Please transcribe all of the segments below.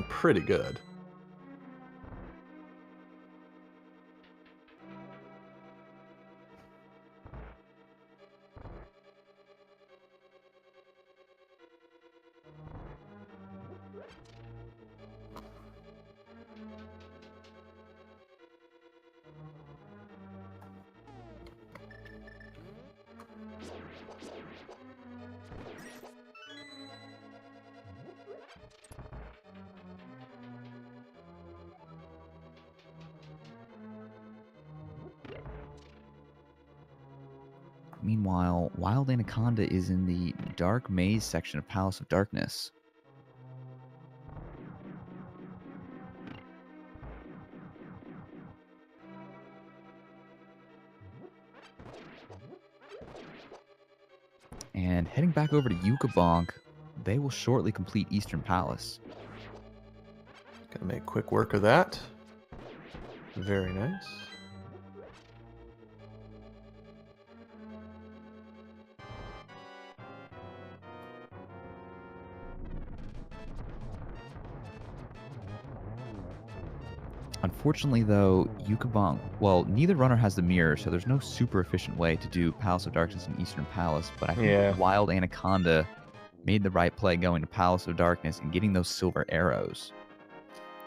pretty good. Meanwhile, Wild Anaconda is in the Dark Maze section of Palace of Darkness. And heading back over to Yukabonk, they will shortly complete Eastern Palace. Gonna make quick work of that. Very nice. Unfortunately, though, Yukabonk, well, neither runner has the mirror, so there's no super efficient way to do Palace of Darkness and Eastern Palace, but I think Wild Anaconda made the right play going to Palace of Darkness and getting those silver arrows.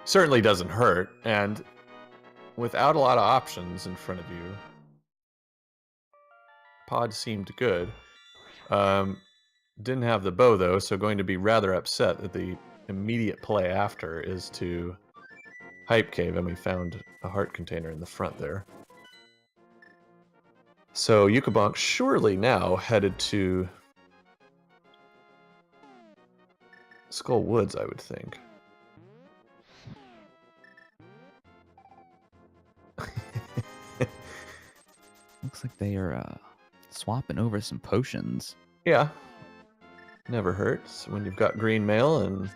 Certainly doesn't hurt, and without a lot of options in front of you, Pod seemed good. Didn't have the bow, though, so going to be rather upset that the immediate play after is to Hype Cave, and we found a heart container in the front there. So Yukabonk surely now headed to Skull Woods, I would think. Looks like they are swapping over some potions. Yeah. Never hurts when you've got green mail and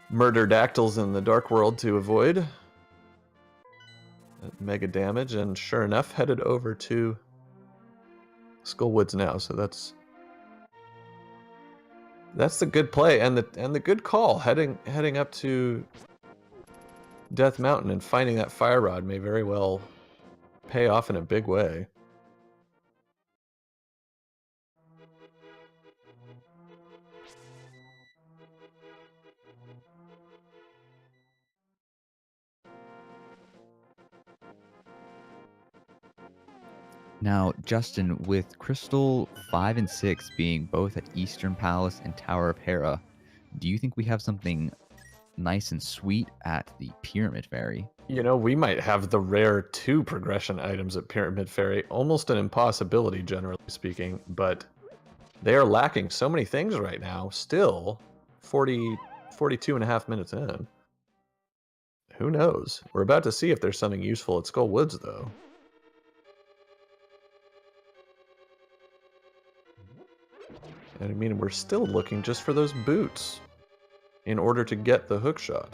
murder dactyls in the dark world to avoid. Mega damage, and sure enough, headed over to Skull Woods now. So that's the good play and the good call. Heading up to Death Mountain and finding that fire rod may very well pay off in a big way. Now, Justin, with Crystal 5 and 6 being both at Eastern Palace and Tower of Hera, do you think we have something nice and sweet at the Pyramid Fairy? You know, we might have the rare 2 progression items at Pyramid Fairy. Almost an impossibility, generally speaking, but they are lacking so many things right now. Still, 42 and a half minutes in. Who knows? We're about to see if there's something useful at Skull Woods, though. And I mean, we're still looking just for those boots in order to get the hookshot.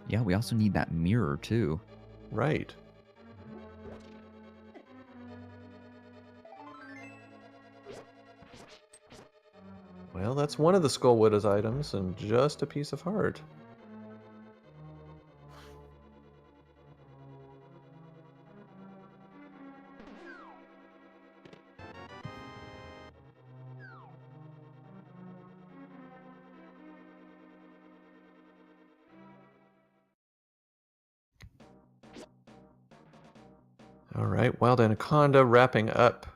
Yeah, we also need that mirror, too. Right. Well, that's one of the Skullwood's items, and just a piece of heart. All right, Wild Anaconda wrapping up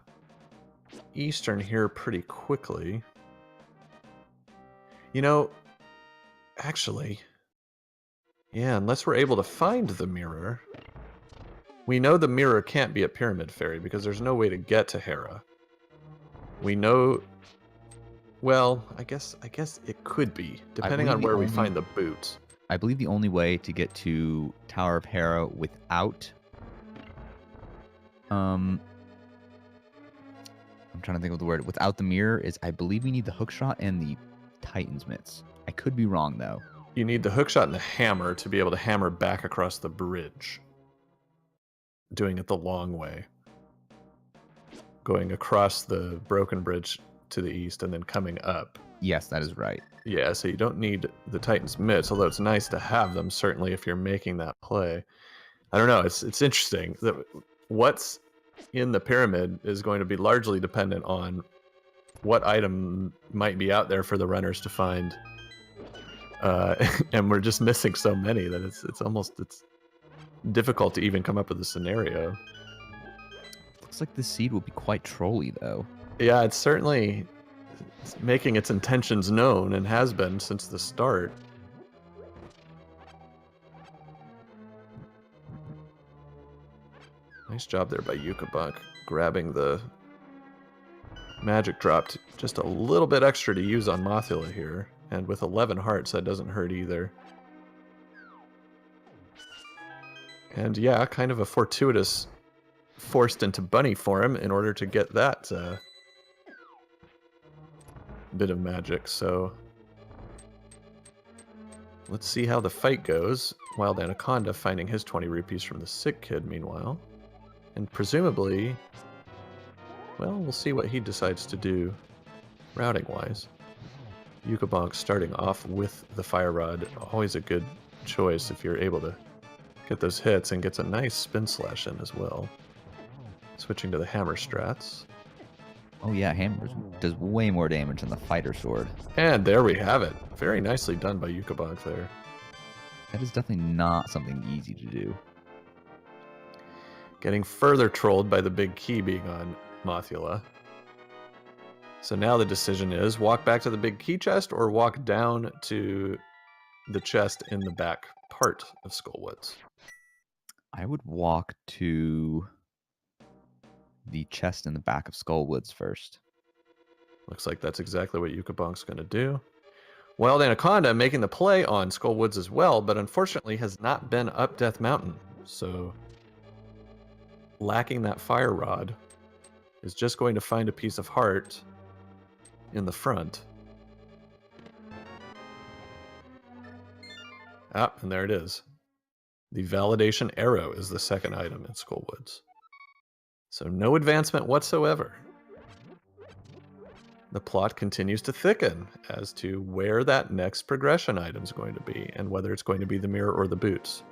Eastern here pretty quickly. You know, actually, yeah, unless we're able to find the mirror. We know the mirror can't be at Pyramid Fairy because there's no way to get to Hera. We know, well, I guess it could be, depending on where we find the boots. I believe the only way to get to Tower of Hera without I'm trying to think of the word. Without the mirror is, I believe we need the hookshot and the Titan's mitts. I could be wrong, though. You need the hookshot and the hammer to be able to hammer back across the bridge. Doing it the long way. Going across the broken bridge to the east and then coming up. Yes, that is right. Yeah, so you don't need the Titan's mitts, although it's nice to have them, certainly if you're making that play. I don't know, it's interesting. What's in the pyramid is going to be largely dependent on what item might be out there for the runners to find. And we're just missing so many that it's difficult to even come up with a scenario. Looks like this seed will be quite trolly, though. Yeah, it's certainly making its intentions known and has been since the start. Nice job there by Yukabonk, grabbing the magic drop just a little bit extra to use on Mothula here. And with 11 hearts, that doesn't hurt either. And yeah, kind of a fortuitous forced into bunny form in order to get that bit of magic. So let's see how the fight goes. WildAnaconda finding his 20 rupees from the sick kid meanwhile. And presumably, well, we'll see what he decides to do routing-wise. Yukabonk starting off with the Fire Rod, always a good choice if you're able to get those hits, and gets a nice spin slash in as well. Switching to the hammer strats. Oh yeah, hammer does way more damage than the fighter sword. And there we have it. Very nicely done by Yukabonk there. That is definitely not something easy to do. Getting further trolled by the big key being on Mothula. So now the decision is walk back to the big key chest or walk down to the chest in the back part of Skullwoods. I would walk to the chest in the back of Skullwoods first. Looks like that's exactly what Yukabonk's going to do. WildAnaconda making the play on Skullwoods as well, but unfortunately has not been up Death Mountain. So lacking that Fire Rod is just going to find a piece of heart in the front. Ah, and there it is. The Validation Arrow is the second item in Skullwoods. So no advancement whatsoever. The plot continues to thicken as to where that next progression item is going to be, and whether it's going to be the mirror or the boots.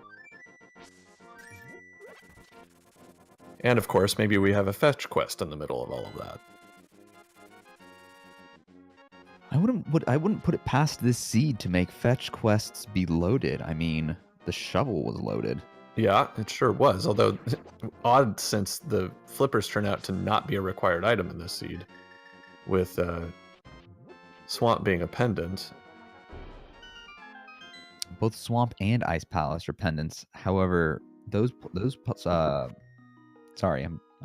And of course, maybe we have a fetch quest in the middle of all of that. I wouldn't put it past this seed to make fetch quests be loaded. I mean, the shovel was loaded. Yeah, it sure was. Although, odd since the flippers turn out to not be a required item in this seed, with Swamp being a pendant. Both Swamp and Ice Palace are pendants. However, I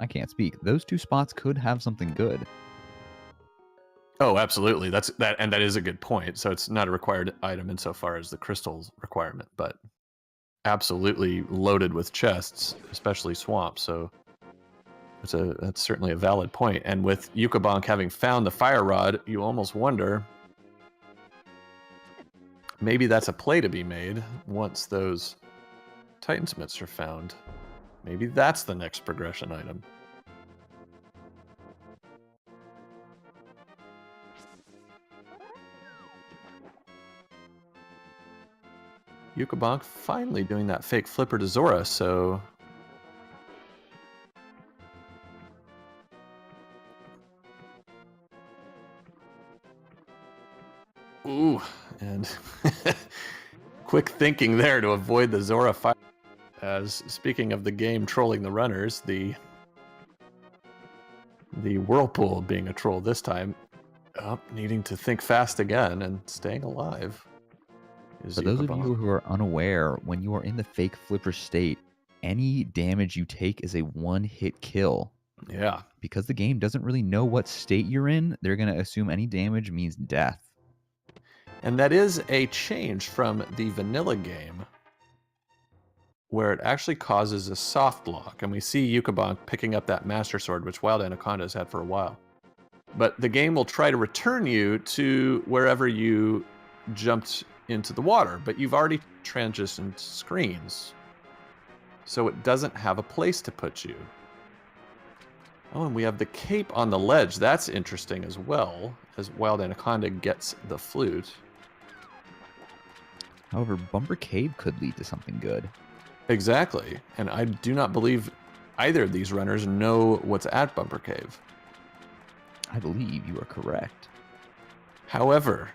can't speak. Those two spots could have something good. Oh, absolutely. That is a good point. So it's not a required item insofar as the crystals requirement, but absolutely loaded with chests, especially Swamp. So that's certainly a valid point. And with Yukabonk having found the Fire Rod, you almost wonder maybe that's a play to be made once those Titansmiths are found. Maybe that's the next progression item. Yukabonk finally doing that fake flipper to Zora, so ooh, and quick thinking there to avoid the Zora fire. As speaking of the game trolling the runners, the whirlpool being a troll this time, needing to think fast again and staying alive. For those of you who are unaware, when you are in the fake flipper state, any damage you take is a one-hit kill. Yeah. Because the game doesn't really know what state you're in, they're going to assume any damage means death. And that is a change from the vanilla game, where it actually causes a soft lock. And we see Yukabonk picking up that Master Sword, which WildAnaconda has had for a while. But the game will try to return you to wherever you jumped into the water, but you've already transitioned screens, so it doesn't have a place to put you. Oh, and we have the cape on the ledge. That's interesting as well, as Wild Anaconda gets the flute. However, Bumper Cave could lead to something good. Exactly. And I do not believe either of these runners know what's at Bumper Cave. I believe you are correct. However,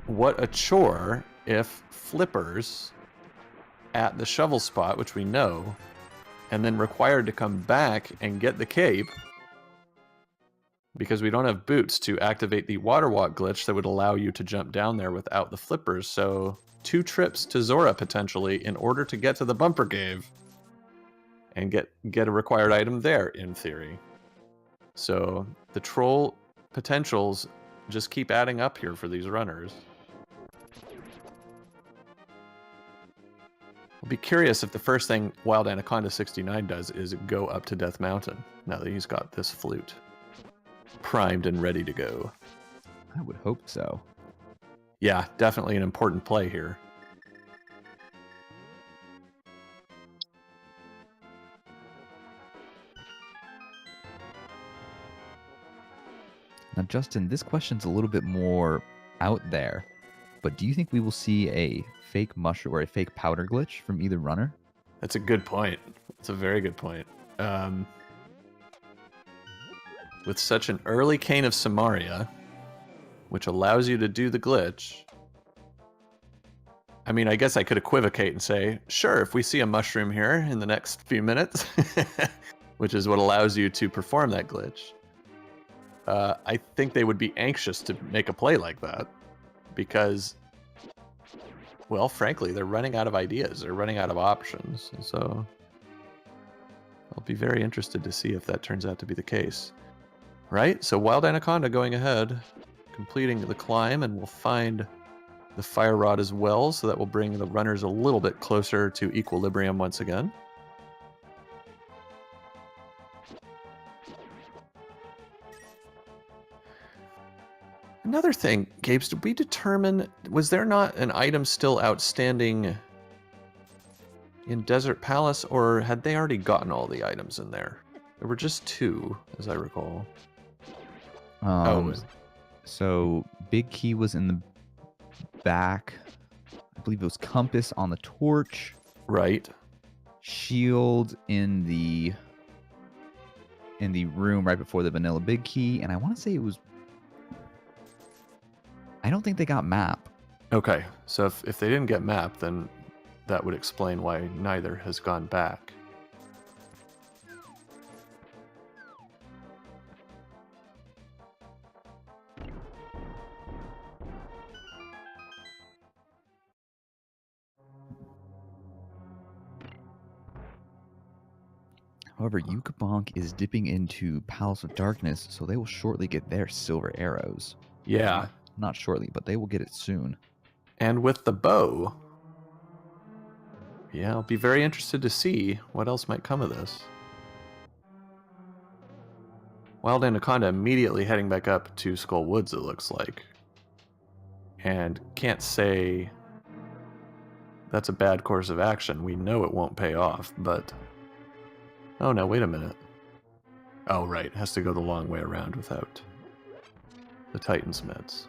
what a chore if Flippers at the shovel spot, which we know, and then required to come back and get the cape because we don't have boots to activate the water walk glitch that would allow you to jump down there without the flippers. So 2 trips to Zora potentially in order to get to the Bumper Cave and get a required item there in theory. So the troll potentials just keep adding up here for these runners. I'll be curious if the first thing WildAnaconda69 does is go up to Death Mountain, now that he's got this flute primed and ready to go. I would hope so. Yeah, definitely an important play here. Now, Justin, this question's a little bit more out there, but do you think we will see a fake mushroom or a fake powder glitch from either runner? That's a good point. That's a very good point. With such an early Cane of Samaria, which allows you to do the glitch, I mean, I guess I could equivocate and say, sure, if we see a mushroom here in the next few minutes, which is what allows you to perform that glitch, I think they would be anxious to make a play like that because, well, frankly, they're running out of ideas. They're running out of options. So I'll be very interested to see if that turns out to be the case. Right? So Wild Anaconda going ahead, completing the climb, and we'll find the fire rod as well, so that will bring the runners a little bit closer to equilibrium once again. Another thing, Gabes, did we determine, was there not an item still outstanding in Desert Palace, or had they already gotten all the items in there? There were just 2, as I recall. So Big Key was in the back. I believe it was Compass on the torch. Right. Shield in the room right before the vanilla Big Key, and I want to say it was. I don't think they got map. Okay, so if they didn't get map, then that would explain why neither has gone back. However, Yukabonk is dipping into Palace of Darkness, so they will shortly get their silver arrows. Yeah. Not shortly, but they will get it soon. And with the bow, yeah, I'll be very interested to see what else might come of this. Wild Anaconda immediately heading back up to Skull Woods, it looks like. And can't say that's a bad course of action. We know it won't pay off, but... Oh, no, wait a minute. Oh, right, has to go the long way around without the Titan's meds.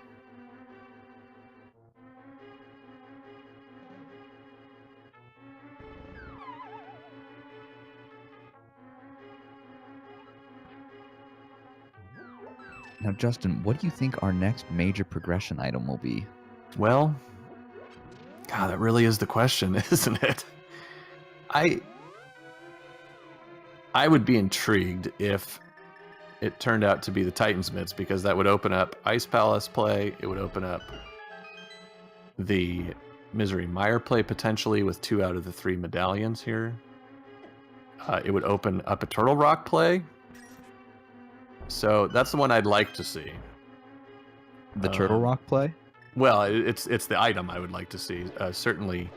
Now, Justin, what do you think our next major progression item will be? Well, God, that really is the question, isn't it? I would be intrigued if it turned out to be the Titan's Mitts, because that would open up Ice Palace play. It would open up the Misery Mire play potentially with 2 out of the 3 medallions here. It would open up a Turtle Rock play. So that's the one I'd like to see. The Turtle Rock play? Well, it's the item I would like to see. Certainly,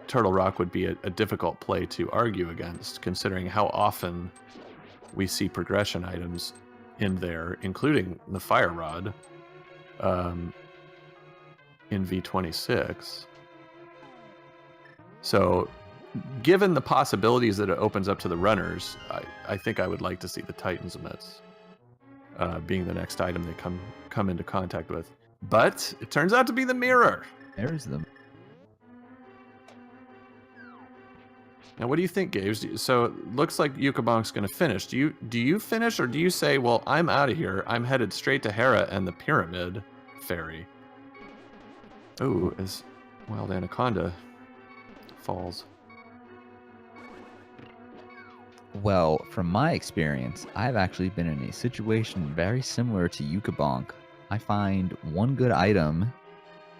Turtle Rock would be a difficult play to argue against, considering how often we see progression items in there, including the Fire Rod in V26. So given the possibilities that it opens up to the runners, I think I would like to see the Titan's Mitts being the next item they come into contact with. But it turns out to be the mirror. There's them. Now, what do you think, Gabe? So it looks like Yukabonk's going to finish. Do you finish, or do you say, well, I'm out of here. I'm headed straight to Hera and the Pyramid Fairy? Oh, as WildAnaconda falls. Well, from my experience, I've actually been in a situation very similar to Yukabonk. I find one good item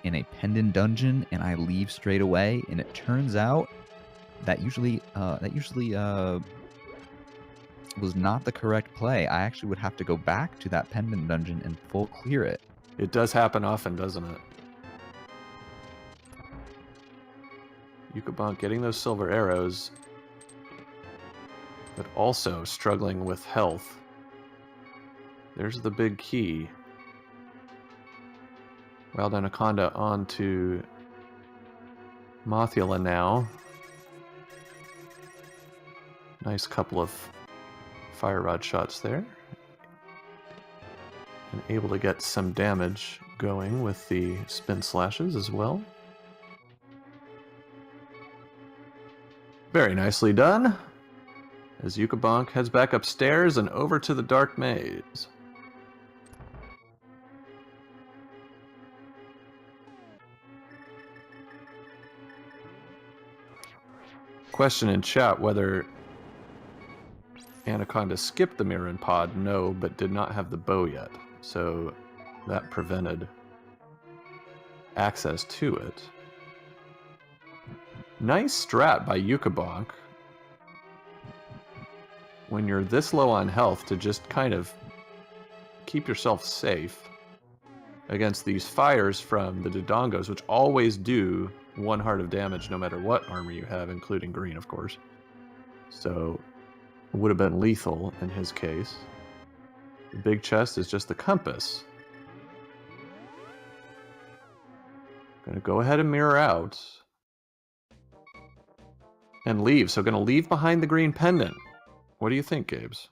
in a pendant dungeon and I leave straight away, and it turns out that usually was not the correct play. I actually would have to go back to that pendant dungeon and full clear it. It does happen often, doesn't it? Yukabonk getting those silver arrows, but also struggling with health. There's the big key. WildAnaconda on to Mothula now. Nice couple of fire rod shots there. And able to get some damage going with the spin slashes as well. Very nicely done. As Yukabonk heads back upstairs and over to the Dark Maze. Question in chat whether Anaconda skipped the mirror and pod. No, but did not have the bow yet. So that prevented access to it. Nice strat by Yukabonk. When you're this low on health, to just kind of keep yourself safe against these fires from the Dodongos, which always do 1 heart of damage no matter what armor you have, including green, of course. So it would have been lethal in his case. The big chest is just the compass. Gonna go ahead and mirror out. And leave. So gonna leave behind the green pendant. What do you think, Gabes?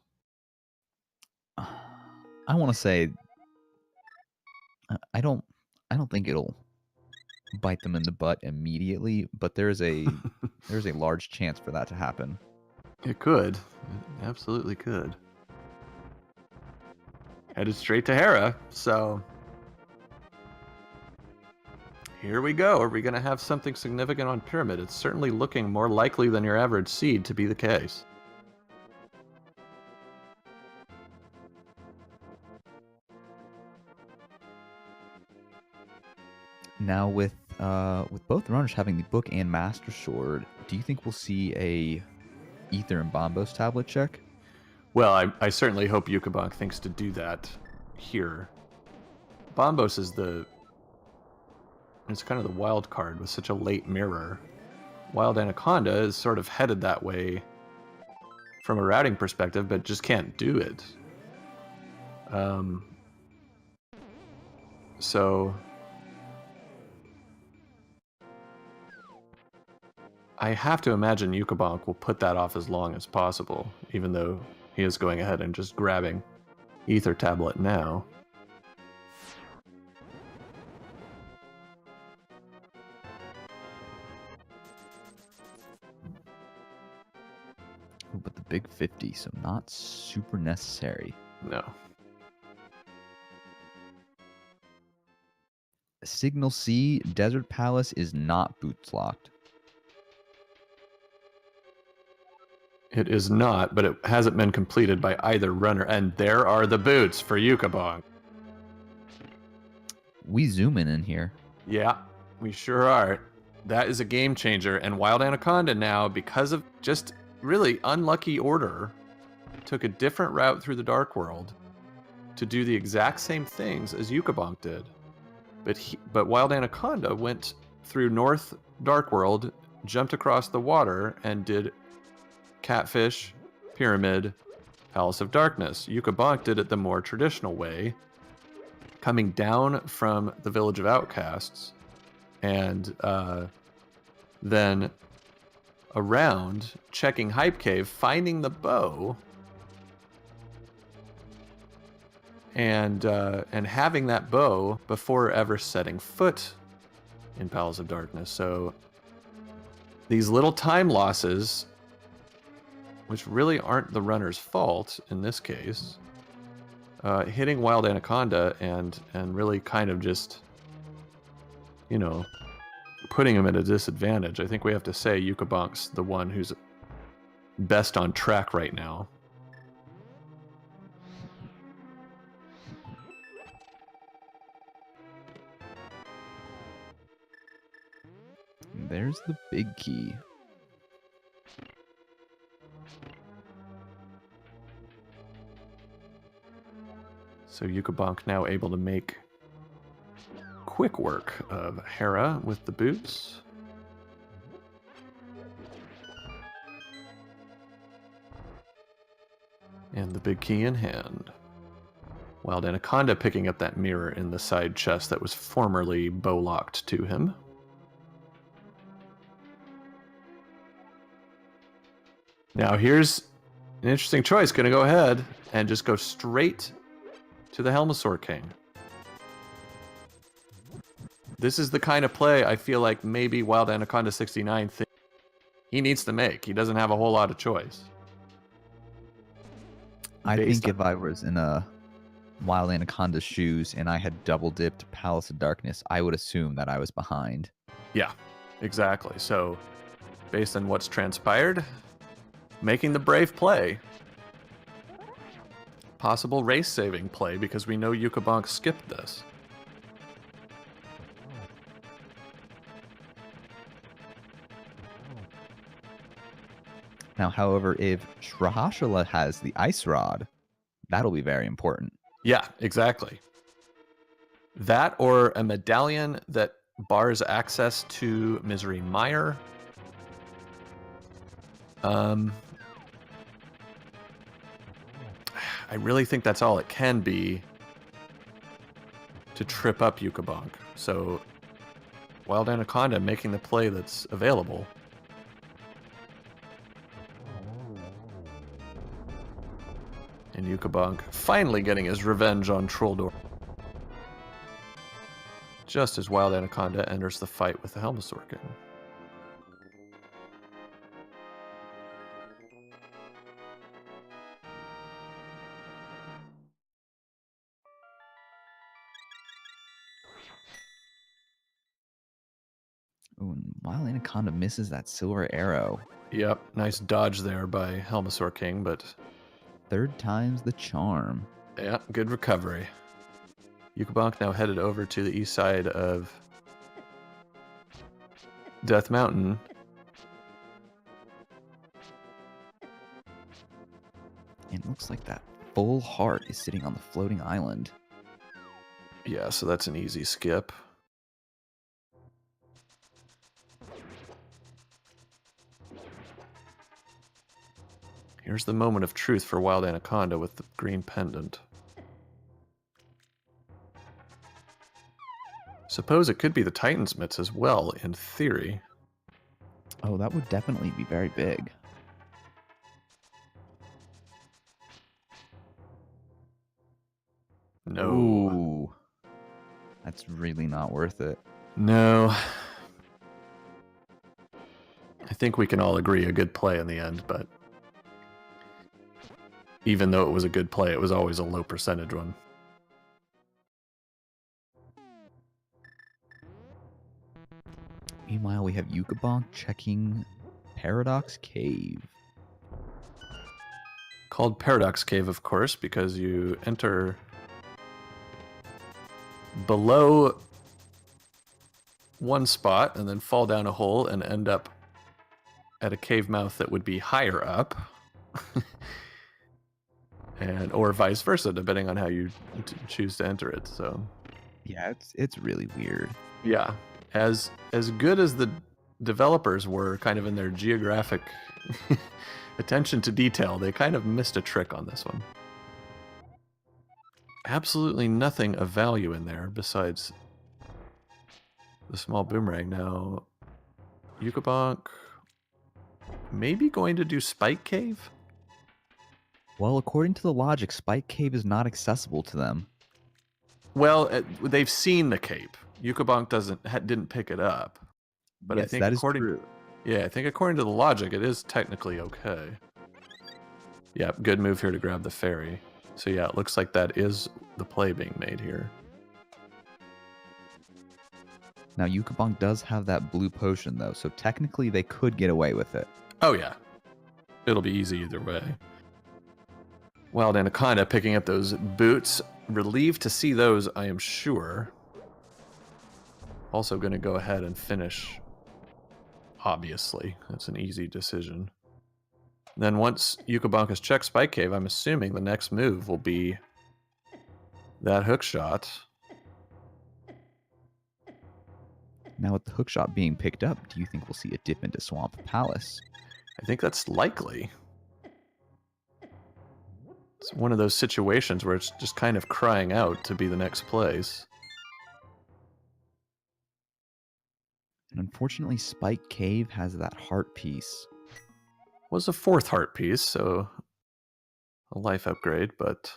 I want to say I don't think it'll bite them in the butt immediately, but there's a large chance for that to happen. It could. It absolutely could. Headed straight to Hera, so here we go. Are we going to have something significant on Pyramid? It's certainly looking more likely than your average seed to be the case. Now, with both runners having the book and Master Sword, do you think we'll see a Ether and Bombos tablet check? Well, I certainly hope Yukabonk thinks to do that here. Bombos is it's kind of the wild card with such a late mirror. WildAnaconda is sort of headed that way from a routing perspective, but just can't do it. So I have to imagine Yukabonk will put that off as long as possible, even though he is going ahead and just grabbing Ether Tablet now. But the big 50, so not super necessary. No. Signal C, Desert Palace is not boots locked. It is not, but it hasn't been completed by either runner. And there are the boots for Yukabonk. We zoom in here. Yeah, we sure are. That is a game changer. And WildAnaconda now, because of just really unlucky order, took a different route through the Dark World to do the exact same things as Yukabonk did. But WildAnaconda went through North Dark World, jumped across the water, and did Catfish, Pyramid, Palace of Darkness. Yukabonk did it the more traditional way, coming down from the Village of Outcasts, and then around, checking Hype Cave, finding the bow, and having that bow before ever setting foot in Palace of Darkness. So these little time losses, which really aren't the runner's fault in this case, hitting Wild Anaconda and really kind of just, you know, putting him at a disadvantage. I think we have to say Yukabonk's the one who's best on track right now. There's the big key. So Yukabonk now able to make quick work of Hera with the boots. And the big key in hand. Wild Anaconda picking up that mirror in the side chest that was formerly bow-locked to him. Now here's an interesting choice. Gonna go ahead and just go straight to the Helmasaur King. This is the kind of play I feel like maybe WildAnaconda69 thinks he needs to make. He doesn't have a whole lot of choice. I think if I was in a Wild Anaconda's shoes and I had double dipped Palace of Darkness, I would assume that I was behind. Yeah, exactly. So based on what's transpired, making the brave play. Possible race saving play because we know Yukabonk skipped this. Now, however, if Shrahashala has the Ice Rod, that'll be very important. Yeah, exactly. That or a medallion that bars access to Misery Mire. I really think that's all it can be to trip up Yukabonk. So Wild Anaconda making the play that's available. And Yukabonk finally getting his revenge on Trolldor. Just as Wild Anaconda enters the fight with the Helmasaur King. Ooh, and Wild Anaconda misses that silver arrow. Yep, nice dodge there by Helmasaur King, but... Third time's the charm. Yeah, good recovery. Yukabonk now headed over to the east side of Death Mountain. And it looks like that full heart is sitting on the floating island. Yeah, so that's an easy skip. Here's the moment of truth for Wild Anaconda with the green pendant. Suppose it could be the Titan's mitts as well, in theory. Oh, that would definitely be very big. No. Ooh. That's really not worth it. No. I think we can all agree a good play in the end, but even though it was a good play, it was always a low percentage one. Meanwhile, we have Yukabonk checking Paradox Cave. Called Paradox Cave, of course, because you enter below one spot and then fall down a hole and end up at a cave mouth that would be higher up. And or vice versa, depending on how you choose to enter it. So yeah, it's really weird. Yeah, as good as the developers were kind of in their geographic attention to detail, they kind of missed a trick on this one. Absolutely nothing of value in there besides the small boomerang. Now, Yukabonk maybe going to do Spike Cave? Well, according to the logic, Spike Cave is not accessible to them. Well, they've seen the cape. Yukabonk didn't pick it up. But Yes, I think that is true. Yeah, I think according to the logic, it is technically okay. Yeah, good move here to grab the fairy. So yeah, it looks like that is the play being made here. Now, Yukabonk does have that blue potion, though, so technically they could get away with it. Oh yeah. It'll be easy either way. WildAnaconda picking up those boots. Relieved to see those, I am sure. Also going to go ahead and finish. Obviously, that's an easy decision. Then once Yukabonk has checked Spike Cave, I'm assuming the next move will be that hook shot. Now, with the hook shot being picked up, do you think we'll see a dip into Swamp Palace? I think that's likely. It's one of those situations where it's just kind of crying out to be the next place. And unfortunately, Spike Cave has that heart piece. Was a 4th heart piece, so a life upgrade, but...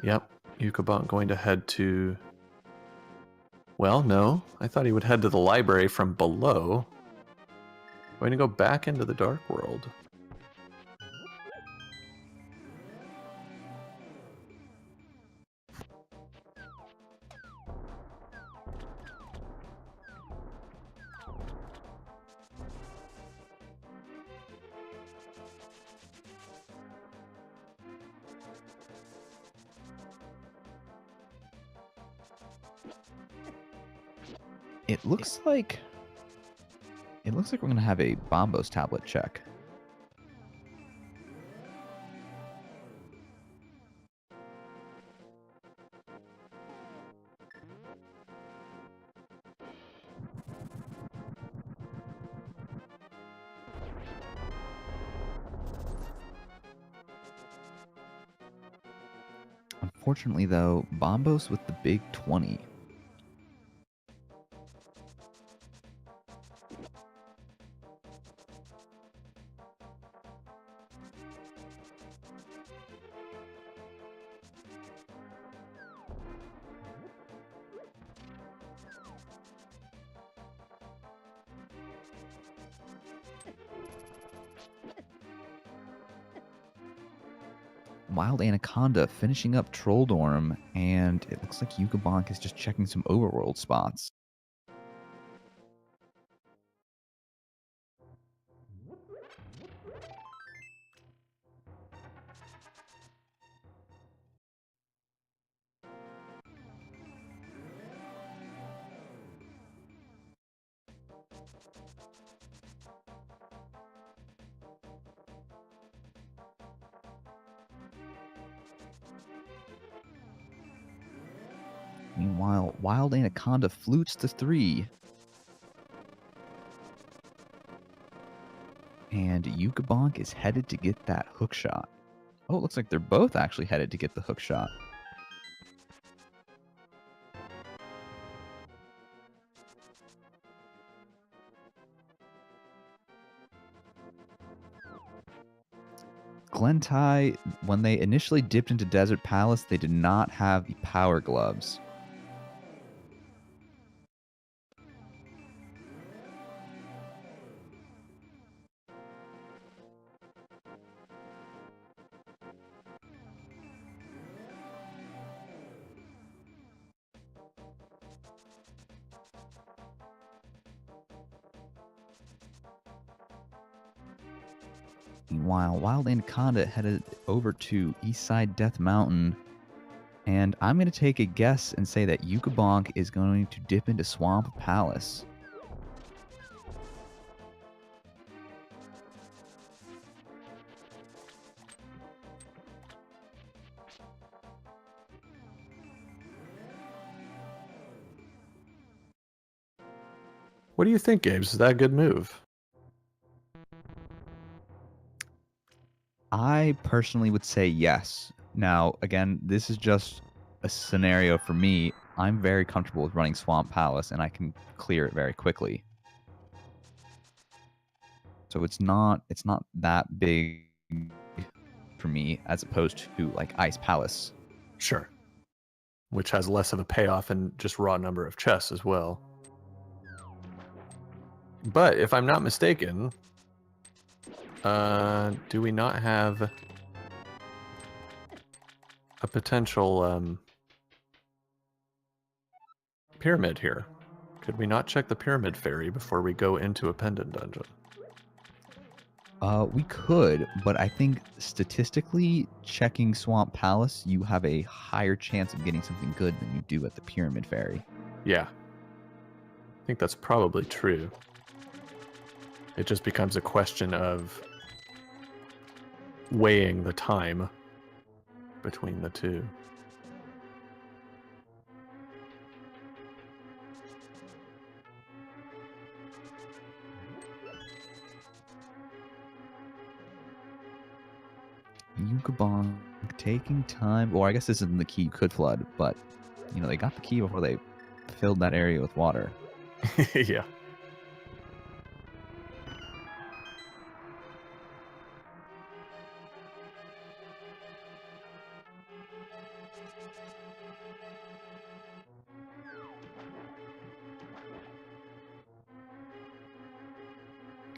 Yep, Yukabonk going to head to... Well, no. I thought he would head to the library from below. Going to go back into the Dark World. It looks like we're going to have a Bombos tablet check. Unfortunately, though, Bombos with the big 20. WildAnaconda finishing up Trolldorm, and it looks like Yukabonk is just checking some overworld spots. Meanwhile, WildAnaconda flutes to 3. And Yukabonk is headed to get that hook shot. Oh, it looks like they're both actually headed to get the hook shot. Glentai, when they initially dipped into Desert Palace, they did not have the power gloves. Meanwhile, WildAnaconda headed over to Eastside Death Mountain, and I'm going to take a guess and say that Yukabonk is going to dip into Swamp Palace. What do you think, Gabe? Is that a good move? I personally would say yes. Now, again, this is just a scenario for me, I'm very comfortable with running Swamp Palace, and I can clear it very quickly. So it's not that big for me as opposed to like Ice Palace. Sure. Which has less of a payoff and just raw number of chests as well. But if I'm not mistaken, do we not have a potential pyramid here? Could we not check the pyramid fairy before we go into a pendant dungeon? We could, but I think statistically, checking Swamp Palace, you have a higher chance of getting something good than you do at the Pyramid Fairy. Yeah. I think that's probably true. It just becomes a question of weighing the time between the two. Yukabonk taking time. Well, I guess this isn't the key you could flood, but you know, they got the key before they filled that area with water. Yeah.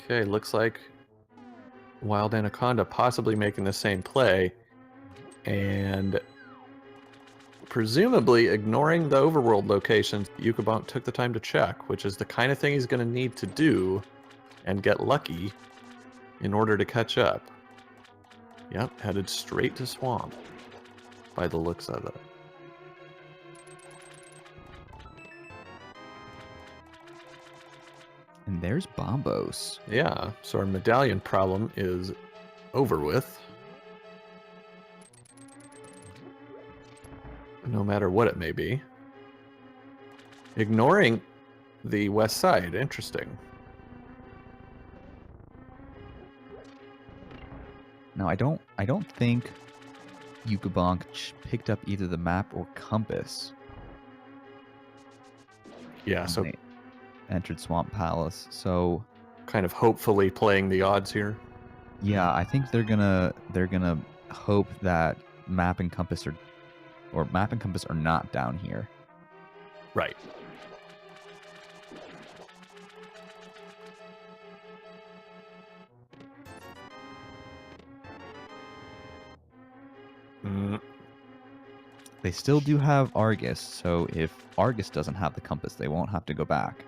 Okay, looks like Wild Anaconda possibly making the same play, and presumably ignoring the overworld locations Yukabonk took the time to check, which is the kind of thing he's going to need to do and get lucky in order to catch up. Yep, headed straight to Swamp by the looks of it. And there's Bombos. Yeah, so our medallion problem is over with. No matter what it may be. Ignoring the west side, interesting. Now, I don't think Yukabonk picked up either the map or compass. Yeah, so they entered Swamp Palace. So kind of hopefully playing the odds here. Yeah, I think they're gonna hope that map and compass are not down here. Right. They still do have Argus, so if Argus doesn't have the compass, they won't have to go back.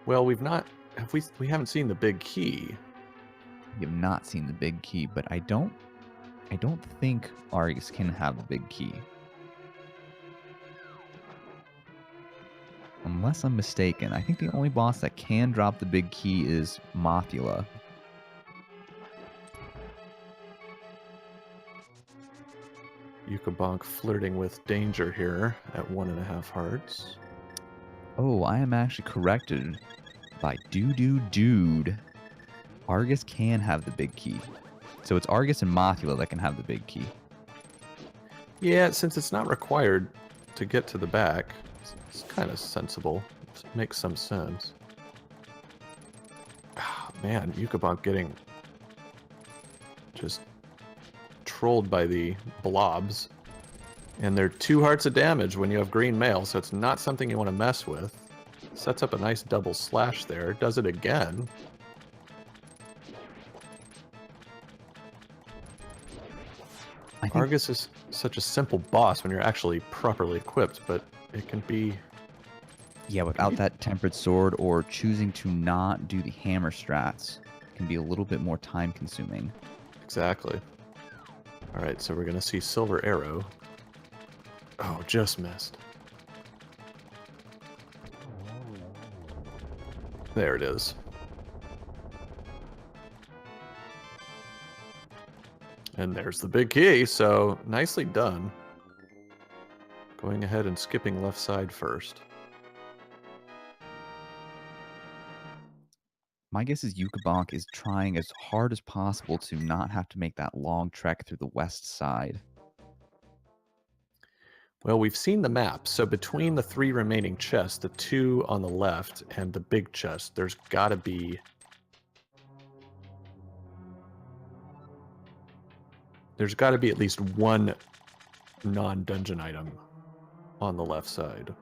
Well, we haven't seen the big key. We have not seen the big key, but I don't think Argus can have the big key. Unless I'm mistaken, I think the only boss that can drop the big key is Mothula. Yukabonk flirting with danger here at 1.5 hearts. Oh, I am actually corrected by Dude. Argus can have the big key. So it's Argus and Mothula that can have the big key. Yeah, since it's not required to get to the back, it's kind of sensible. It makes some sense. Oh, man, Yukabonk getting just trolled by the blobs. And they're 2 hearts of damage when you have green mail, so it's not something you want to mess with. Sets up a nice double slash there. Does it again. Argus is such a simple boss when you're actually properly equipped, but it can be... Yeah, without that tempered sword or choosing to not do the hammer strats, it can be a little bit more time consuming. Exactly. Alright, so we're going to see Silver Arrow. Oh, just missed. There it is. And there's the big key, so nicely done. Going ahead and skipping left side first. My guess is Yukabonk is trying as hard as possible to not have to make that long trek through the west side. Well, we've seen the map, so between the 3 remaining chests, the 2 on the left and the big chest, there's got to be... There's got to be at least one non-dungeon item on the left side.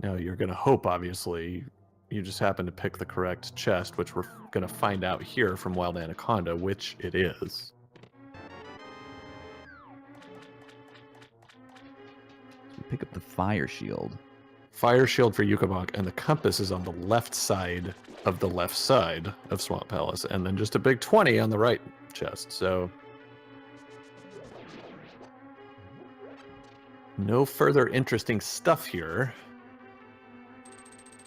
Now, you're going to hope, obviously, you just happen to pick the correct chest, which we're going to find out here from Wild Anaconda, which it is. So we pick up the fire shield. Fire shield for Yukabonk, and the compass is on the left side of Swamp Palace, and then just a big 20 on the right chest, so... No further interesting stuff here.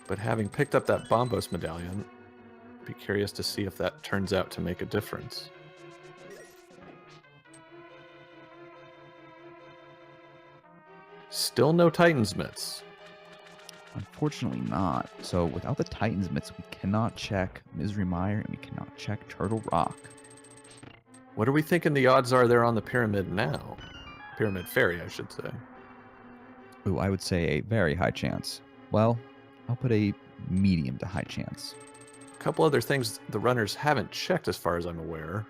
But having picked up that Bombos medallion, be curious to see if that turns out to make a difference. Still no Titan's Mitts. Unfortunately not. So without the Titan's Mitts, we cannot check Misery Mire and we cannot check Turtle Rock. What are we thinking the odds are there on the Pyramid now? Pyramid Fairy, I should say. Ooh, I would say a very high chance. Well, I'll put a medium to high chance. A couple other things the runners haven't checked as far as I'm aware.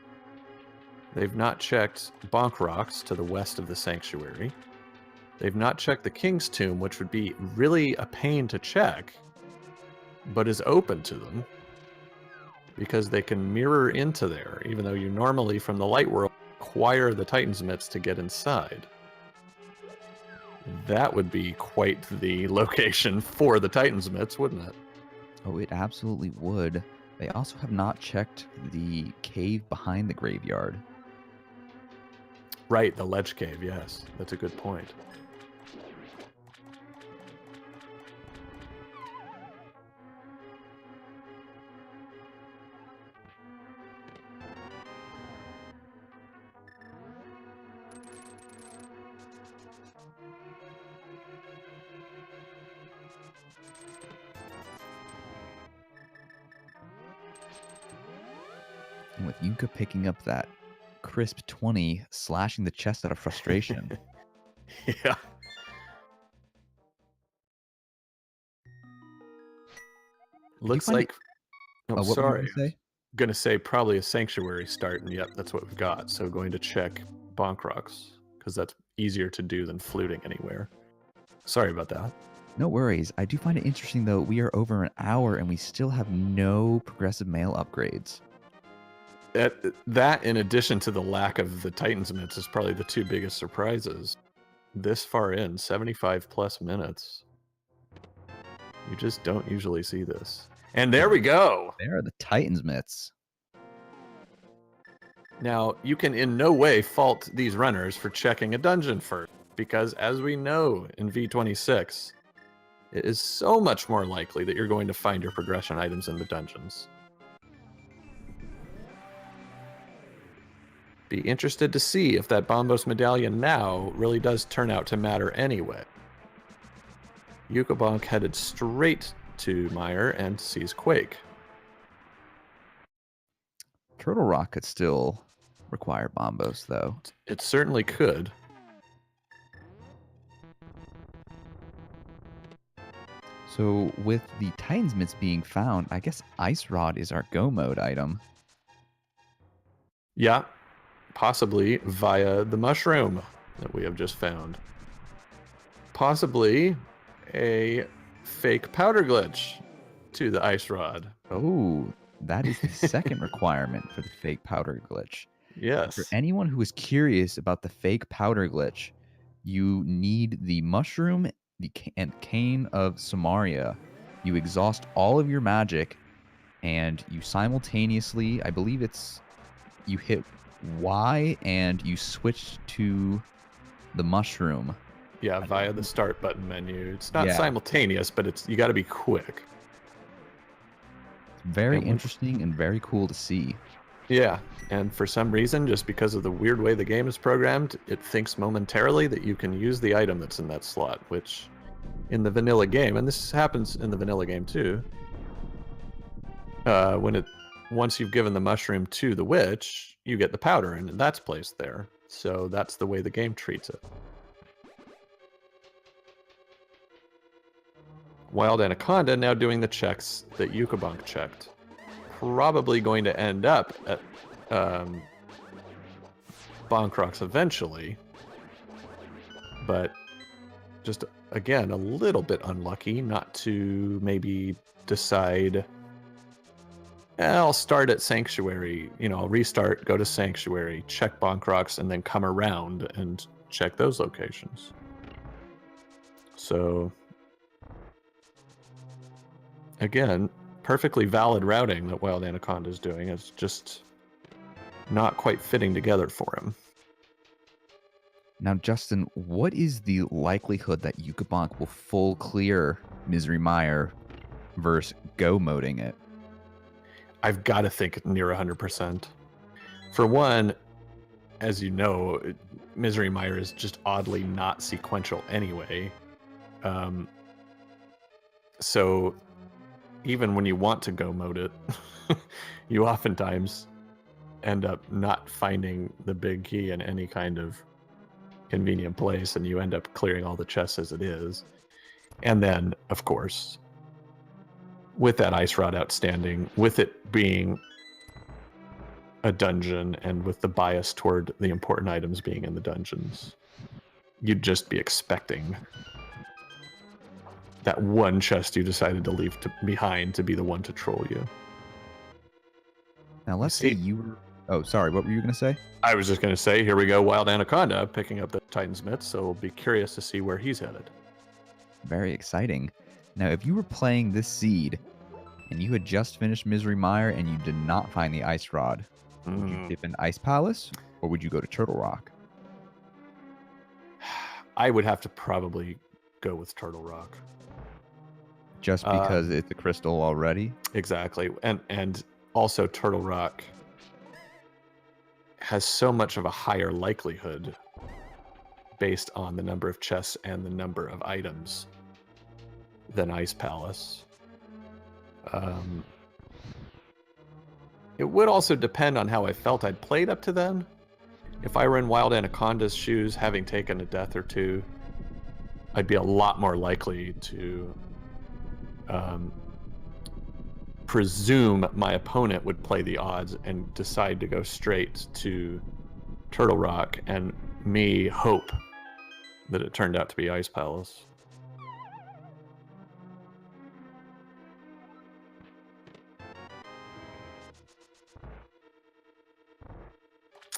They've not checked Bonk Rocks to the west of the Sanctuary. They've not checked the King's Tomb, which would be really a pain to check, but is open to them, because they can mirror into there, even though you normally, from the Light World, acquire the Titan's Mitts to get inside. That would be quite the location for the Titan's Mitts, wouldn't it? Oh, it absolutely would. They also have not checked the cave behind the graveyard. Right, the ledge cave, yes. That's a good point. And with Yuka picking up that crisp 20, slashing the chest out of frustration. Yeah. Looks like... Oh, what sorry. were you gonna say? Going to say probably a Sanctuary start, and yep, that's what we've got. So going to check Bonk Rocks, because that's easier to do than fluting anywhere. Sorry about that. No worries. I do find it interesting, though. We are over an hour, and we still have no progressive mail upgrades. That, in addition to the lack of the Titan's Mitts, is probably the 2 biggest surprises. This far in, 75 plus minutes. You just don't usually see this. And there we go! There are the Titan's Mitts. Now, you can in no way fault these runners for checking a dungeon first, because as we know in V26, it is so much more likely that you're going to find your progression items in the dungeons. Be interested to see if that Bombos medallion now really does turn out to matter anyway. Yukabonk headed straight to Mire and sees Quake. Turtle Rock could still require Bombos, though. It certainly could. So with the Titan's Mitts being found, I guess Ice Rod is our go mode item. Yeah, possibly via the mushroom that we have just found. Possibly a fake powder glitch to the Ice Rod. Oh, that is the second requirement for the fake powder glitch. Yes. For anyone who is curious about the fake powder glitch, you need the mushroom and cane of Samaria. You exhaust all of your magic, and you simultaneously, I believe it's, you hit Y and you switch to the mushroom. Yeah, via the start button menu. It's not simultaneous, but it's you got to be quick. Very interesting and very cool to see. Yeah, and for some reason, just because of the weird way the game is programmed, it thinks momentarily that you can use the item that's in that slot, which in the vanilla game, and this happens in the vanilla game too, once you've given the mushroom to the witch, you get the powder, and that's placed there. So that's the way the game treats it. Wild Anaconda now doing the checks that Yukabonk checked. Probably going to end up at Bonkrocks eventually, but just, again, a little bit unlucky not to maybe decide, I'll start at Sanctuary, I'll restart, go to Sanctuary, check Bonkrocks, and then come around and check those locations. So, again, perfectly valid routing that Wild Anaconda is doing. It's just not quite fitting together for him. Now, Justin, what is the likelihood that Yukabonk will full clear Misery Mire versus go moding it? I've got to think near 100%. For one, as you know, Misery Mire is just oddly not sequential anyway. So even when you want to go mode it, you oftentimes end up not finding the big key in any kind of convenient place, and you end up clearing all the chests as it is. And then, of course, with that ice rod outstanding, with it being a dungeon and with the bias toward the important items being in the dungeons, you'd just be expecting that one chest you decided to leave behind to be the one to troll you. Now, let's say you were... Oh, sorry, what were you going to say? I was just going to say, here we go, Wild Anaconda picking up the Titan's Myth, so we'll be curious to see where he's headed. Very exciting. Now, if you were playing this seed and you had just finished Misery Mire and you did not find the Ice Rod, would you dip in Ice Palace or would you go to Turtle Rock? I would have to probably go with Turtle Rock. Just because it's a crystal already? Exactly. And also Turtle Rock has so much of a higher likelihood based on the number of chests and the number of items than Ice Palace. It would also depend on how I felt I'd played up to then. If I were in Wild Anaconda's shoes, having taken a death or two, I'd be a lot more likely to presume my opponent would play the odds and decide to go straight to Turtle Rock, and me hope that it turned out to be Ice Palace.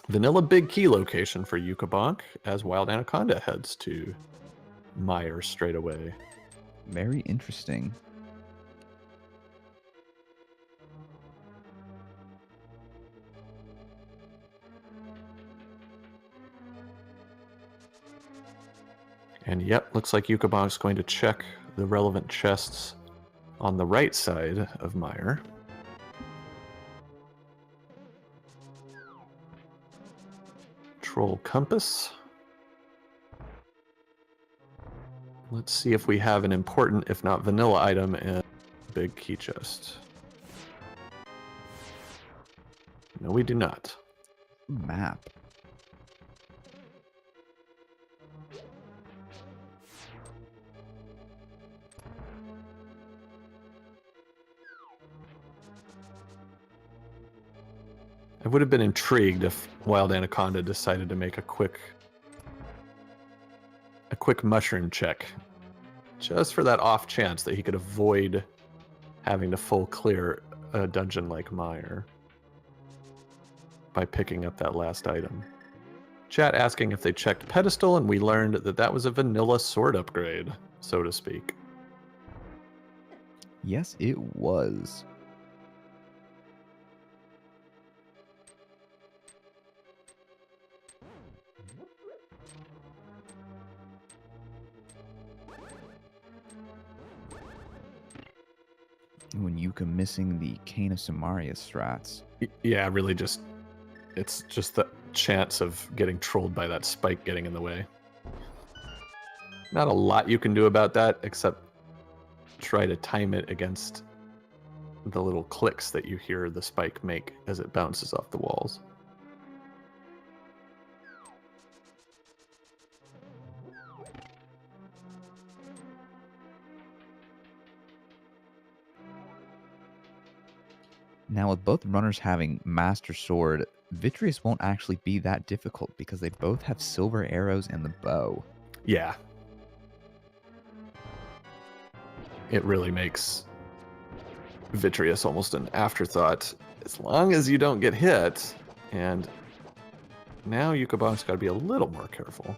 Vanilla big key location for Yukabonk as Wild Anaconda heads to Mire straight away. Very interesting. And yep, looks like Yukabonk's going to check the relevant chests on the right side of Mire. Troll Compass. Let's see if we have an important, if not vanilla, item in big key chest. No, we do not. Map. I would have been intrigued if Wild Anaconda decided to make a quick mushroom check, just for that off chance that he could avoid having to full clear a dungeon like Mire by picking up that last item. Chat asking if they checked pedestal, and we learned that that was a vanilla sword upgrade, so to speak. Yes, it was. Ooh, and Yuka missing the Cane of Samaria strats. Yeah, really it's just the chance of getting trolled by that spike getting in the way. Not a lot you can do about that, except try to time it against the little clicks that you hear the spike make as it bounces off the walls. Now, with both runners having Master Sword, Vitreous won't actually be that difficult because they both have silver arrows and the bow. Yeah. It really makes Vitreous almost an afterthought, as long as you don't get hit. And now Yukabonk's got to be a little more careful,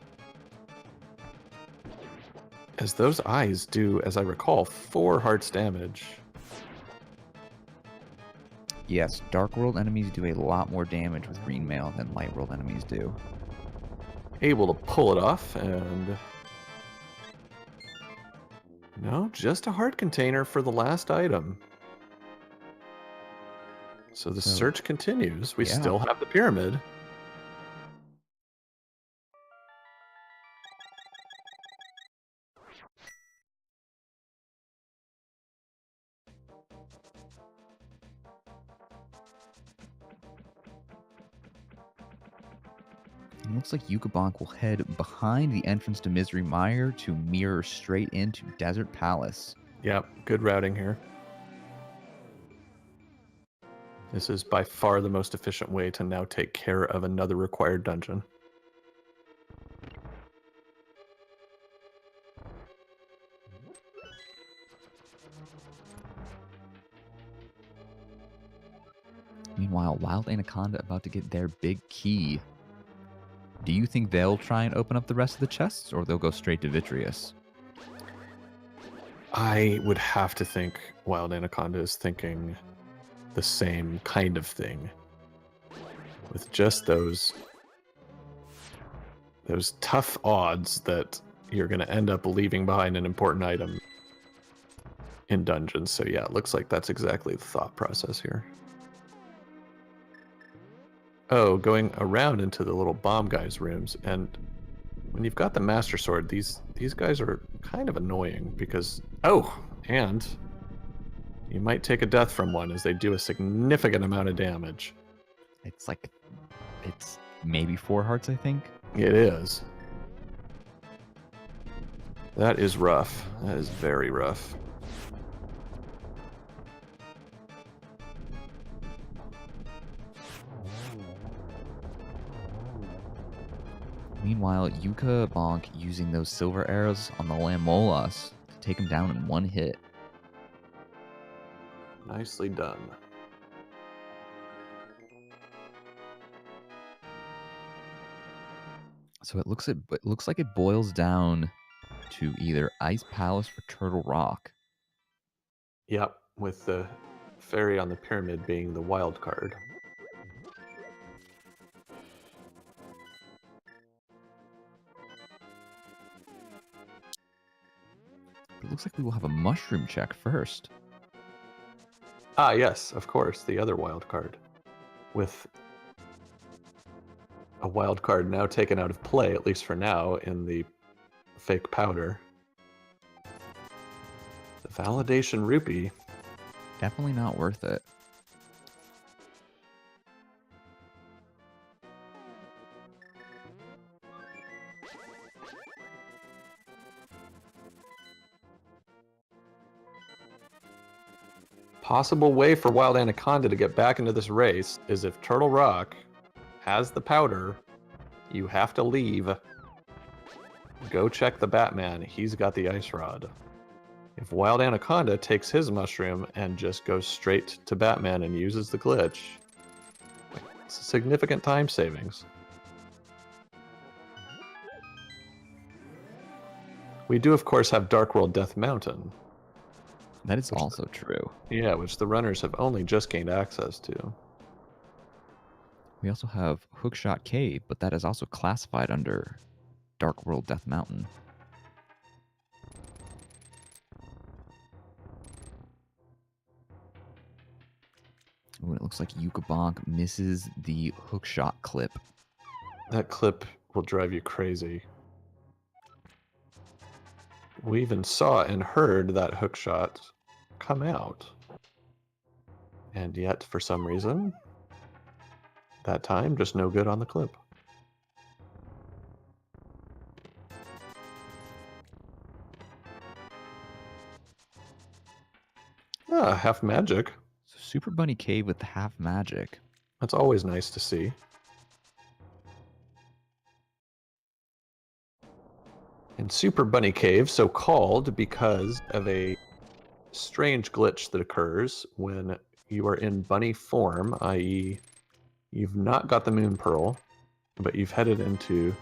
as those eyes do, as I recall, 4 hearts damage. Yes, Dark World enemies do a lot more damage with Green Mail than Light World enemies do. Able to pull it off, and no, just a heart container for the last item. So the search continues. We still have the pyramid. It looks like Yukabonk will head behind the entrance to Misery Mire to mirror straight into Desert Palace. Yep, good routing here. This is by far the most efficient way to now take care of another required dungeon. Meanwhile, WildAnaconda about to get their big key. Do you think they'll try and open up the rest of the chests, or they'll go straight to Vitreous? I would have to think WildAnaconda is thinking the same kind of thing. With just those tough odds that you're going to end up leaving behind an important item in dungeons. So yeah, it looks like that's exactly the thought process here. Oh, going around into the little bomb guys' rooms, and when you've got the Master Sword, these guys are kind of annoying because and you might take a death from one as they do a significant amount of damage. It's maybe 4 hearts, I think. It is. That is rough. That is very rough. Meanwhile, Yukabonk using those silver arrows on the Lamolas to take him down in 1 hit. Nicely done. So it looks like it boils down to either Ice Palace or Turtle Rock. Yep, with the fairy on the pyramid being the wild card. It looks like we will have a mushroom check first. Ah, yes, of course, the other wild card. With a wild card now taken out of play, at least for now, in the fake powder. The validation rupee. Definitely not worth it. Possible way for WildAnaconda to get back into this race is if Turtle Rock has the powder, you have to leave. Go check the Batman. He's got the ice rod. If WildAnaconda takes his mushroom and just goes straight to Batman and uses the glitch, it's a significant time savings. We do, of course, have Dark World Death Mountain. That is also true. Yeah, which the runners have only just gained access to. We also have Hookshot Cave, but that is also classified under Dark World Death Mountain. Ooh, it looks like Yukabonk misses the hookshot clip. That clip will drive you crazy. We even saw and heard that hookshot come out. And yet, for some reason, that time, just no good on the clip. Ah, half magic. So Super Bunny Cave with half magic. That's always nice to see. And Super Bunny Cave, so called because of a strange glitch that occurs when you are in bunny form, i.e. you've not got the Moon Pearl, but you've headed into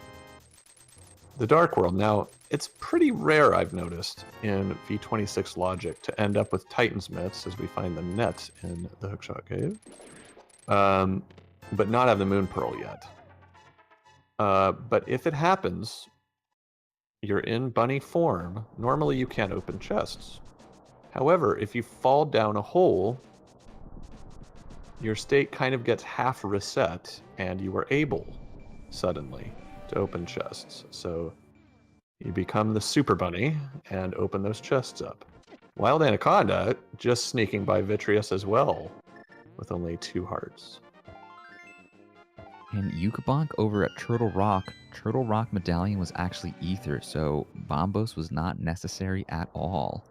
the Dark World. Now, it's pretty rare, I've noticed, in V26 logic to end up with Titan's Myths, as we find the net in the Hookshot Cave, but not have the Moon Pearl yet. But if it happens, you're in bunny form, normally you can't open chests. However, if you fall down a hole, your state kind of gets half reset, and you are able, suddenly, to open chests. So you become the Super Bunny and open those chests up. WildAnaconda just sneaking by Vitreous as well, with only 2 hearts. And Yukabonk over at Turtle Rock Medallion was actually Ether, so Bombos was not necessary at all.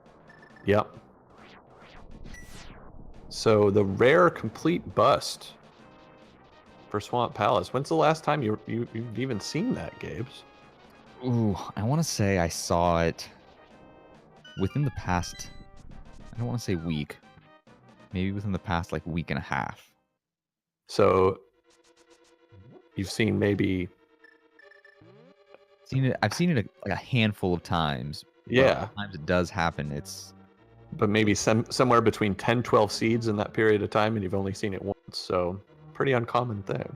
Yep. So the rare complete bust for Swamp Palace. When's the last time you've even seen that, Gabes? Ooh, I want to say I saw it within the past, I don't want to say week, maybe within the past like week and a half. So you've seen maybe... I've seen it like a handful of times. Yeah. Times it does happen, it's... But maybe somewhere between 10, 12 seeds in that period of time, and you've only seen it once, so pretty uncommon thing.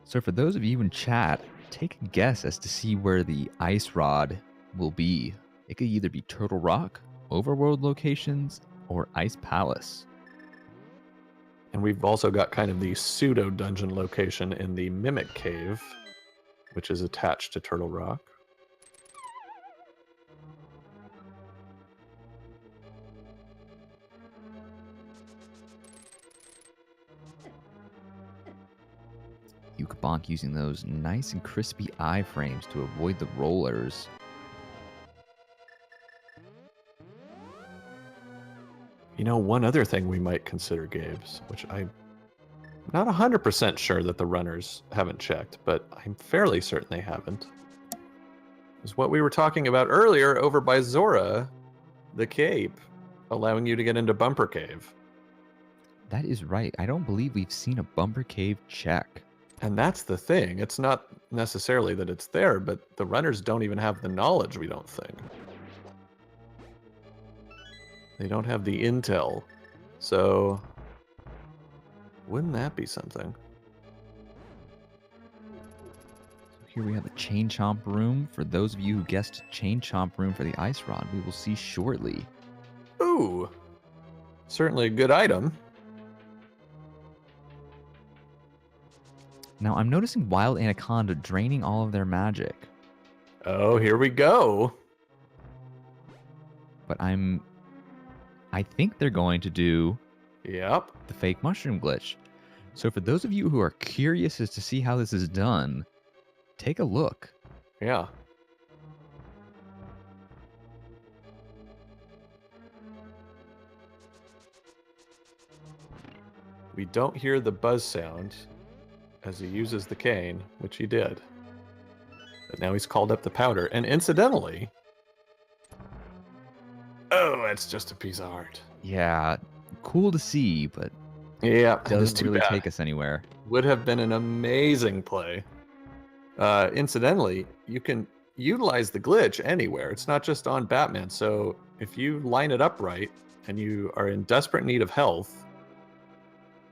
So for those of you in chat, take a guess as to see where the ice rod will be. It could either be Turtle Rock, Overworld locations, or Ice Palace. And we've also got kind of the pseudo dungeon location in the Mimic Cave, which is attached to Turtle Rock. Yukabonk using those nice and crispy iframes to avoid the rollers. You know, one other thing we might consider, Gabes, which I'm not 100% sure that the runners haven't checked, but I'm fairly certain they haven't, is what we were talking about earlier over by Zora, the cape, allowing you to get into Bumper Cave. That is right. I don't believe we've seen a Bumper Cave check. And that's the thing. It's not necessarily that it's there, but the runners don't even have the knowledge, we don't think. They don't have the intel. So, wouldn't that be something? So here we have a Chain Chomp room. For those of you who guessed Chain Chomp room for the Ice Rod, we will see shortly. Ooh! Certainly a good item. Now, I'm noticing WildAnaconda draining all of their magic. Oh, here we go. But I think they're going to do Yep. the fake mushroom glitch. So for those of you who are curious as to see how this is done, take a look. Yeah. We don't hear the buzz sound as he uses the cane, which he did. But now he's called up the powder. And incidentally... Oh, that's just a piece of art. Yeah, cool to see, but yeah, doesn't really take us anywhere. Would have been an amazing play. Incidentally, you can utilize the glitch anywhere. It's not just on Batman. So if you line it up right and you are in desperate need of health,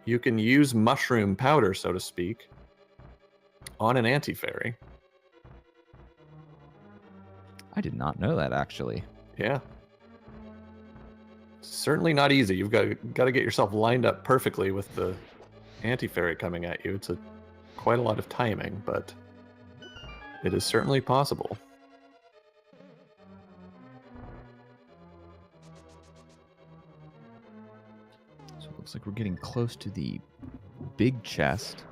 you can use mushroom powder, so to speak, on an anti-fairy. I did not know that, actually. Yeah. Certainly not easy. You've got to get yourself lined up perfectly with the anti-fairy coming at you. It's quite a lot of timing, but it is certainly possible. So it looks like we're getting close to the big chest.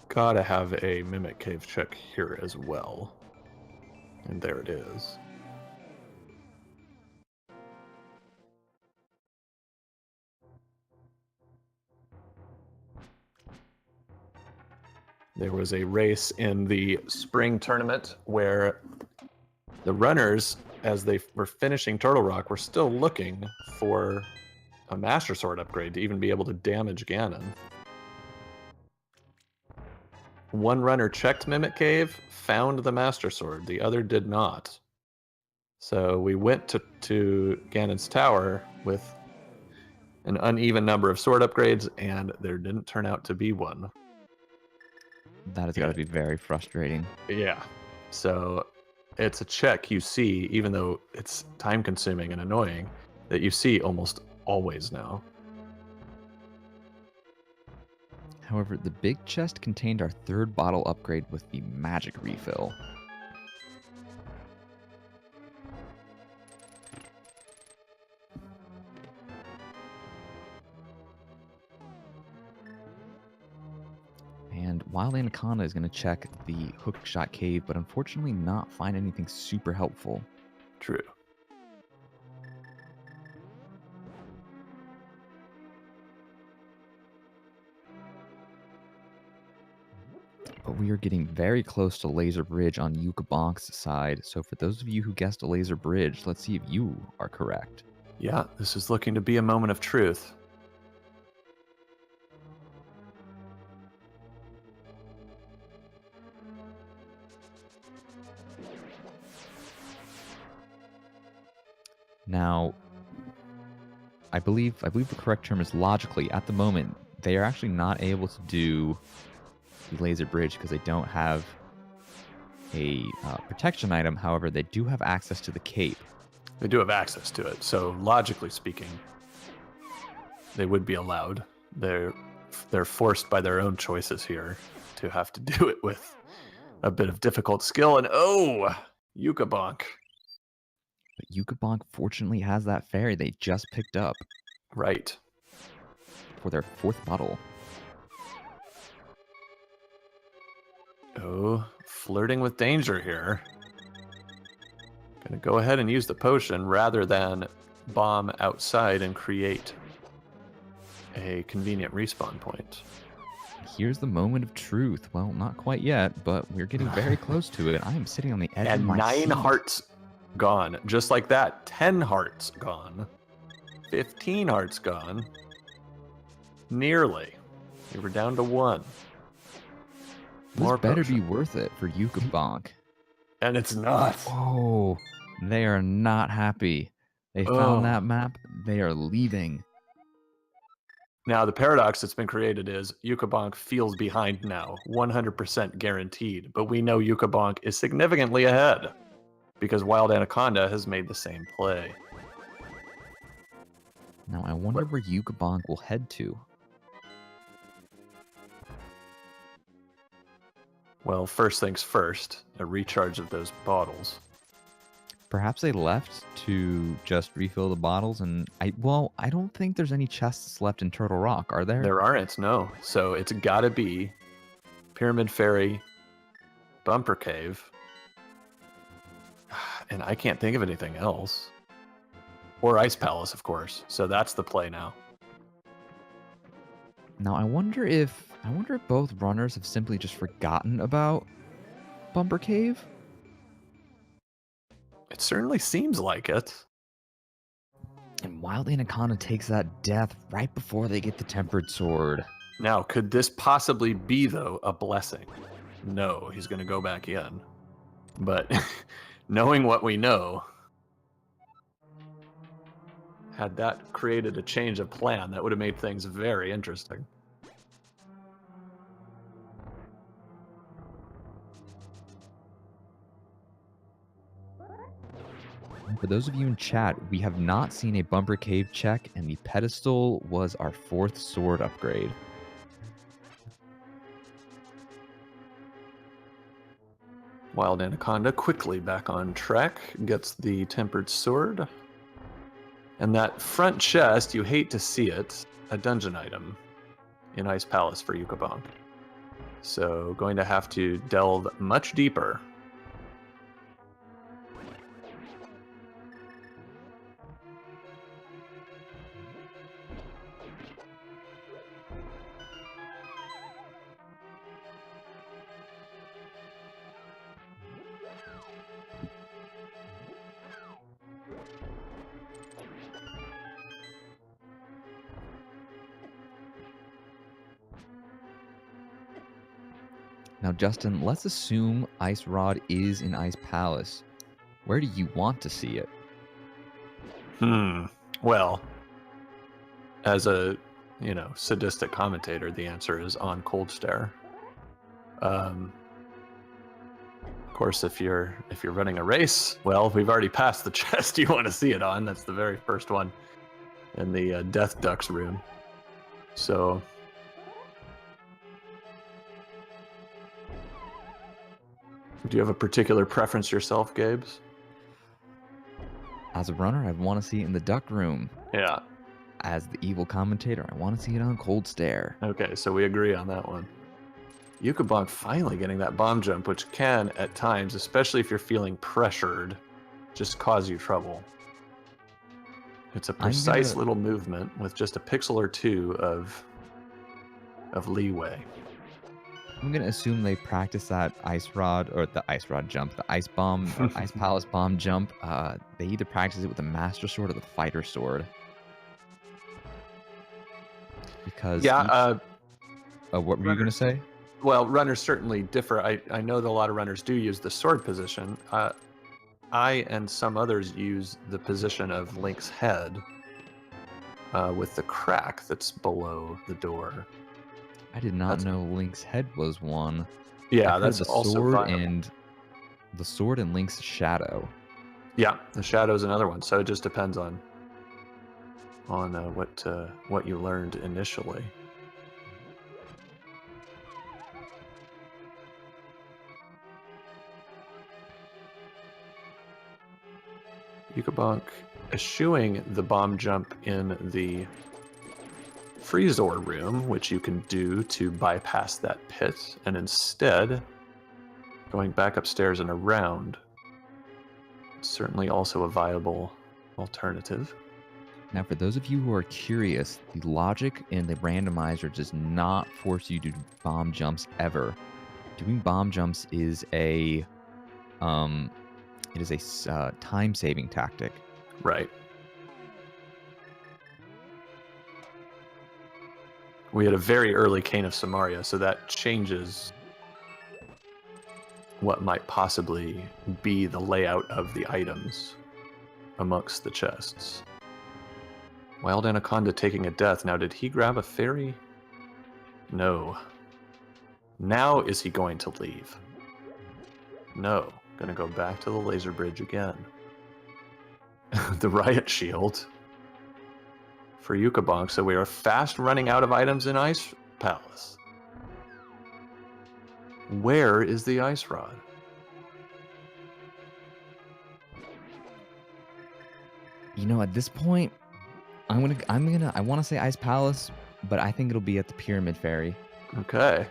Gotta have a Mimic Cave check here as well. And there it is. There was a race in the spring tournament where the runners, as they were finishing Turtle Rock, were still looking for a Master Sword upgrade to even be able to damage Ganon. One runner checked Mimic Cave, found the Master Sword. The other did not. So we went to Ganon's Tower with an uneven number of sword upgrades, and there didn't turn out to be one. That has got to be very frustrating. Yeah. So it's a check you see, even though it's time-consuming and annoying, that you see almost always now. However, the big chest contained our third bottle upgrade with the magic refill. And WildAnaconda is going to check the Hookshot Cave, but unfortunately not find anything super helpful. True. But we are getting very close to Laser Bridge on Yukabonk's side, so for those of you who guessed a Laser Bridge, let's see if you are correct. Yeah, this is looking to be a moment of truth. Now, I believe the correct term is logically. At the moment, they are actually not able to do the Laser Bridge because they don't have a protection item. However, they do have access to the cape. They do have access to it, so logically speaking, they would be allowed. They're forced by their own choices here to have to do it with a bit of difficult skill, and oh, Yukabonk. But Yukabonk fortunately has that fairy they just picked up. Right. For their fourth bottle. Oh, flirting with danger here. Gonna go ahead and use the potion rather than bomb outside and create a convenient respawn point. Here's the moment of truth. Well, not quite yet, but we're getting very close to it. I am sitting on the edge of my seat. 9 hearts gone. Just like that. 10 hearts gone. 15 hearts gone. Nearly. We were down to 1. This better be worth it for Yukabonk. And it's not. Oh, they are not happy. They found that map. They are leaving. Now, the paradox that's been created is Yukabonk feels behind now, 100% guaranteed. But we know Yukabonk is significantly ahead because WildAnaconda has made the same play. Now, I wonder where Yukabonk will head to. Well, first things first, a recharge of those bottles. Perhaps they left to just refill the bottles, and I don't think there's any chests left in Turtle Rock, are there? There aren't, no. So it's gotta be Pyramid Fairy, Bumper Cave, and I can't think of anything else. Or Ice Palace, of course. So that's the play now. Now, I wonder if both runners have simply just forgotten about Bumper Cave. It certainly seems like it. And WildAnaconda takes that death right before they get the Tempered Sword. Now, could this possibly be, though, a blessing? No, he's going to go back in. But knowing what we know, Had that created a change of plan, that would have made things very interesting. For those of you in chat, we have not seen a Bumper Cave check, and the pedestal was our 4th sword upgrade. Wild Anaconda quickly back on track, gets the tempered sword. And that front chest, you hate to see it, a dungeon item in Ice Palace for Yukabonk. So going to have to delve much deeper. Now, Justin, let's assume Ice Rod is in Ice Palace. Where do you want to see it? Well, as a, sadistic commentator, the answer is on Cold Stare. Of course, if you're running a race, well, we've already passed the chest you want to see it on. That's the very first one in the Death Ducks room. So, do you have a particular preference yourself, Gabes? As a runner, I want to see it in the Duck room. Yeah. As the evil commentator, I want to see it on Cold Stare. Okay, so we agree on that one. Yukabonk finally getting that bomb jump, which can, at times, especially if you're feeling pressured, just cause you trouble. It's a precise little movement with just a pixel or two of leeway. I'm going to assume they practice that Ice Rod, or the Ice Rod jump, the Ice Bomb, Ice Palace Bomb jump. They either practice it with the Master Sword or the Fighter Sword. Because what were you going to say? Well, runners certainly differ. I know that a lot of runners do use the sword position. I and some others use the position of Link's head with the crack that's below the door. I did not know Link's head was one. Yeah, that's also sword and the sword and Link's shadow. Yeah, the shadow's another one. So it just depends on what you learned initially. Yukabonk eschewing the bomb jump in the Freezor room, which you can do to bypass that pit, and instead going back upstairs and around. It's certainly also a viable alternative. Now, for those of you who are curious, the logic in the randomizer does not force you to do bomb jumps ever. Doing bomb jumps is a time-saving tactic. Right. We had a very early Cane of Samaria, so that changes what might possibly be the layout of the items amongst the chests. Wild Anaconda taking a death. Now, did he grab a fairy? No. Now is he going to leave? No. Gonna go back to the laser bridge again. The riot shield for Yukabonk, so we are fast running out of items in Ice Palace. Where is the Ice Rod? At this point, I want to say Ice Palace, but I think it'll be at the Pyramid Fairy. Okay.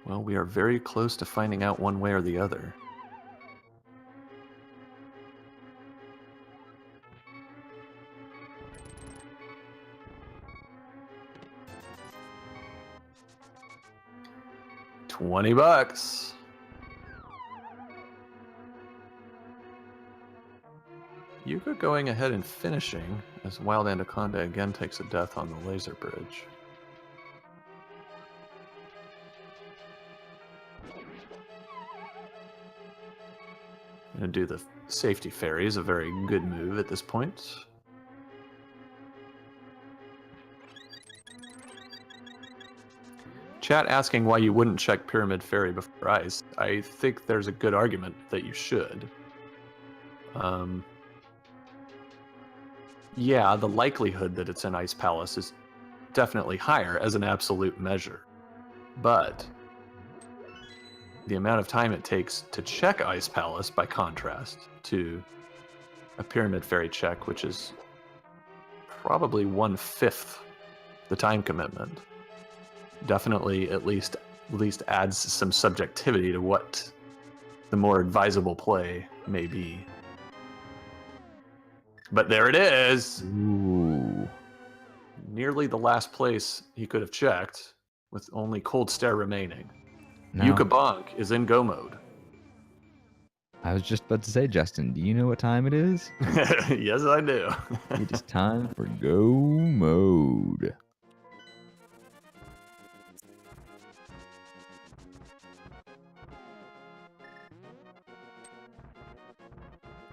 Well, we are very close to finding out one way or the other. $20. Yuka going ahead and finishing as Wild Anaconda again takes a death on the laser bridge. Gonna do the safety fairies, a very good move at this point. Chat asking why you wouldn't check Pyramid Fairy before ice. I think there's a good argument that you should. Yeah, the likelihood that it's an Ice Palace is definitely higher as an absolute measure. But the amount of time it takes to check Ice Palace, by contrast to a Pyramid Fairy check, which is probably 1/5 the time commitment, definitely at least adds some subjectivity to what the more advisable play may be. But there it is! Ooh. Nearly the last place he could have checked, with only Cold Stare remaining. Now, Yukabonk is in go mode. I was just about to say, Justin, do you know what time it is? Yes, I do. It is time for go mode.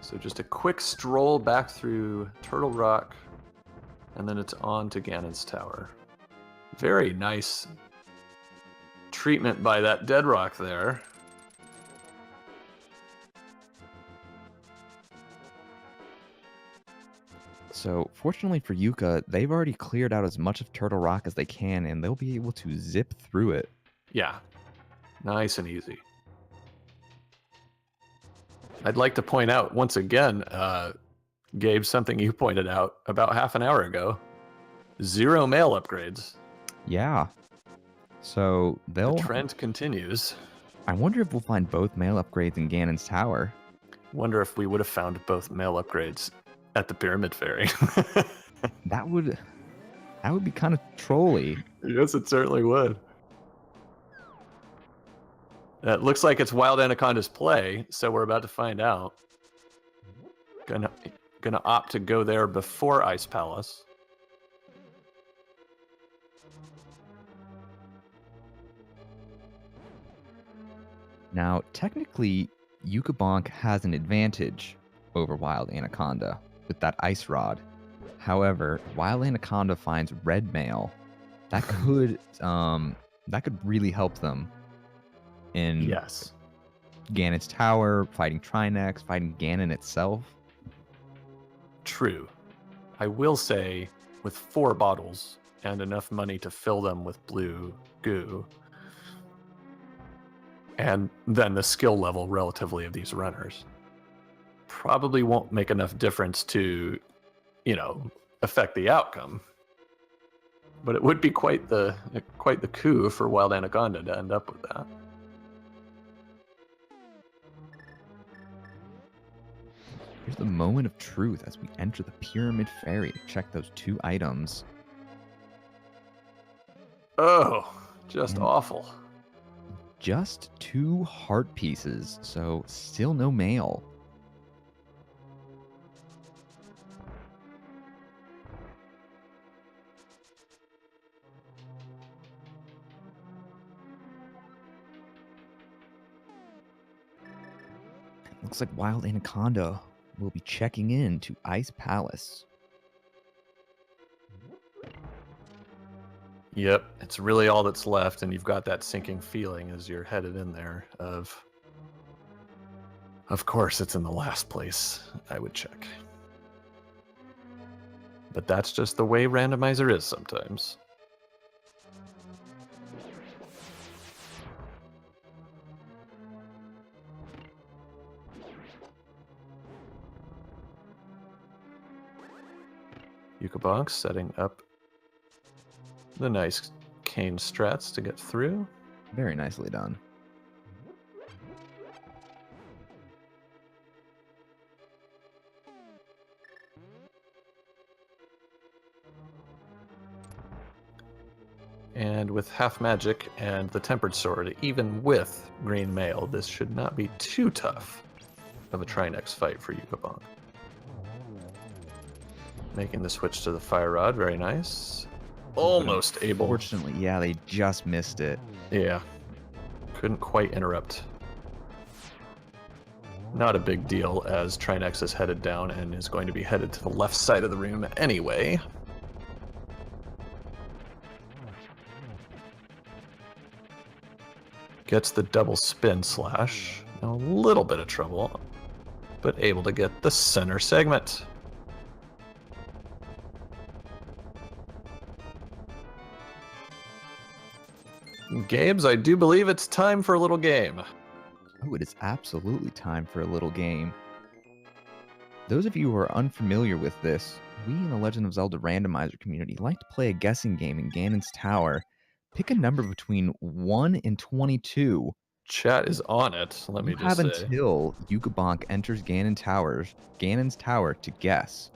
So just a quick stroll back through Turtle Rock, and then it's on to Ganon's Tower. Very nice treatment by that dead rock there. So, fortunately for Yuka, they've already cleared out as much of Turtle Rock as they can, and they'll be able to zip through it. Yeah, nice and easy. I'd like to point out, once again, Gabe, something you pointed out about half an hour ago. 0 mail upgrades. Yeah. So, The trend continues. I wonder if we'll find both mail upgrades in Ganon's Tower. Wonder if we would have found both mail upgrades at the Pyramid Fairy. That would be kind of trolly. Yes, it certainly would. It looks like it's Wild Anaconda's play, so we're about to find out. Gonna opt to go there before Ice Palace. Now, technically, Yukabonk has an advantage over Wild Anaconda with that ice rod. However, Wild Anaconda finds red mail. That could really help them in Ganon's Tower, fighting Trinex, fighting Ganon itself. True. I will say, with 4 bottles and enough money to fill them with blue goo, and then the skill level relatively of these runners, probably won't make enough difference to, affect the outcome. But it would be quite the coup for Wild Anaconda to end up with that. Here's the moment of truth as we enter the Pyramid Fairy to check those 2 items. Oh, just awful. Just 2 heart pieces, so still no mail. Looks like Wild Anaconda will be checking in to Ice Palace. Yep, it's really all that's left, and you've got that sinking feeling as you're headed in there of course it's in the last place I would check. But that's just the way Randomizer is sometimes. Yukabonk setting up the nice cane strats to get through. Very nicely done. And with half magic and the tempered sword, even with green mail, this should not be too tough of a Trinex fight for Yukabonk. Making the switch to the fire rod, very nice. Almost able. Fortunately, yeah, they just missed it. Yeah. Couldn't quite interrupt. not a big deal, as Trinex is headed down and is going to be headed to the left side of the room anyway. Gets the double spin slash. A little bit of trouble, but able to get the center segment. Gabes, I do believe it's time for a little game. Oh, it is absolutely time for a little game. Those of you who are unfamiliar with this, we in the Legend of Zelda Randomizer community like to play a guessing game in Ganon's Tower. Pick a number between 1 and 22. Chat is on it, let me just say. You have until Yukabonk enters Ganon's Tower to guess.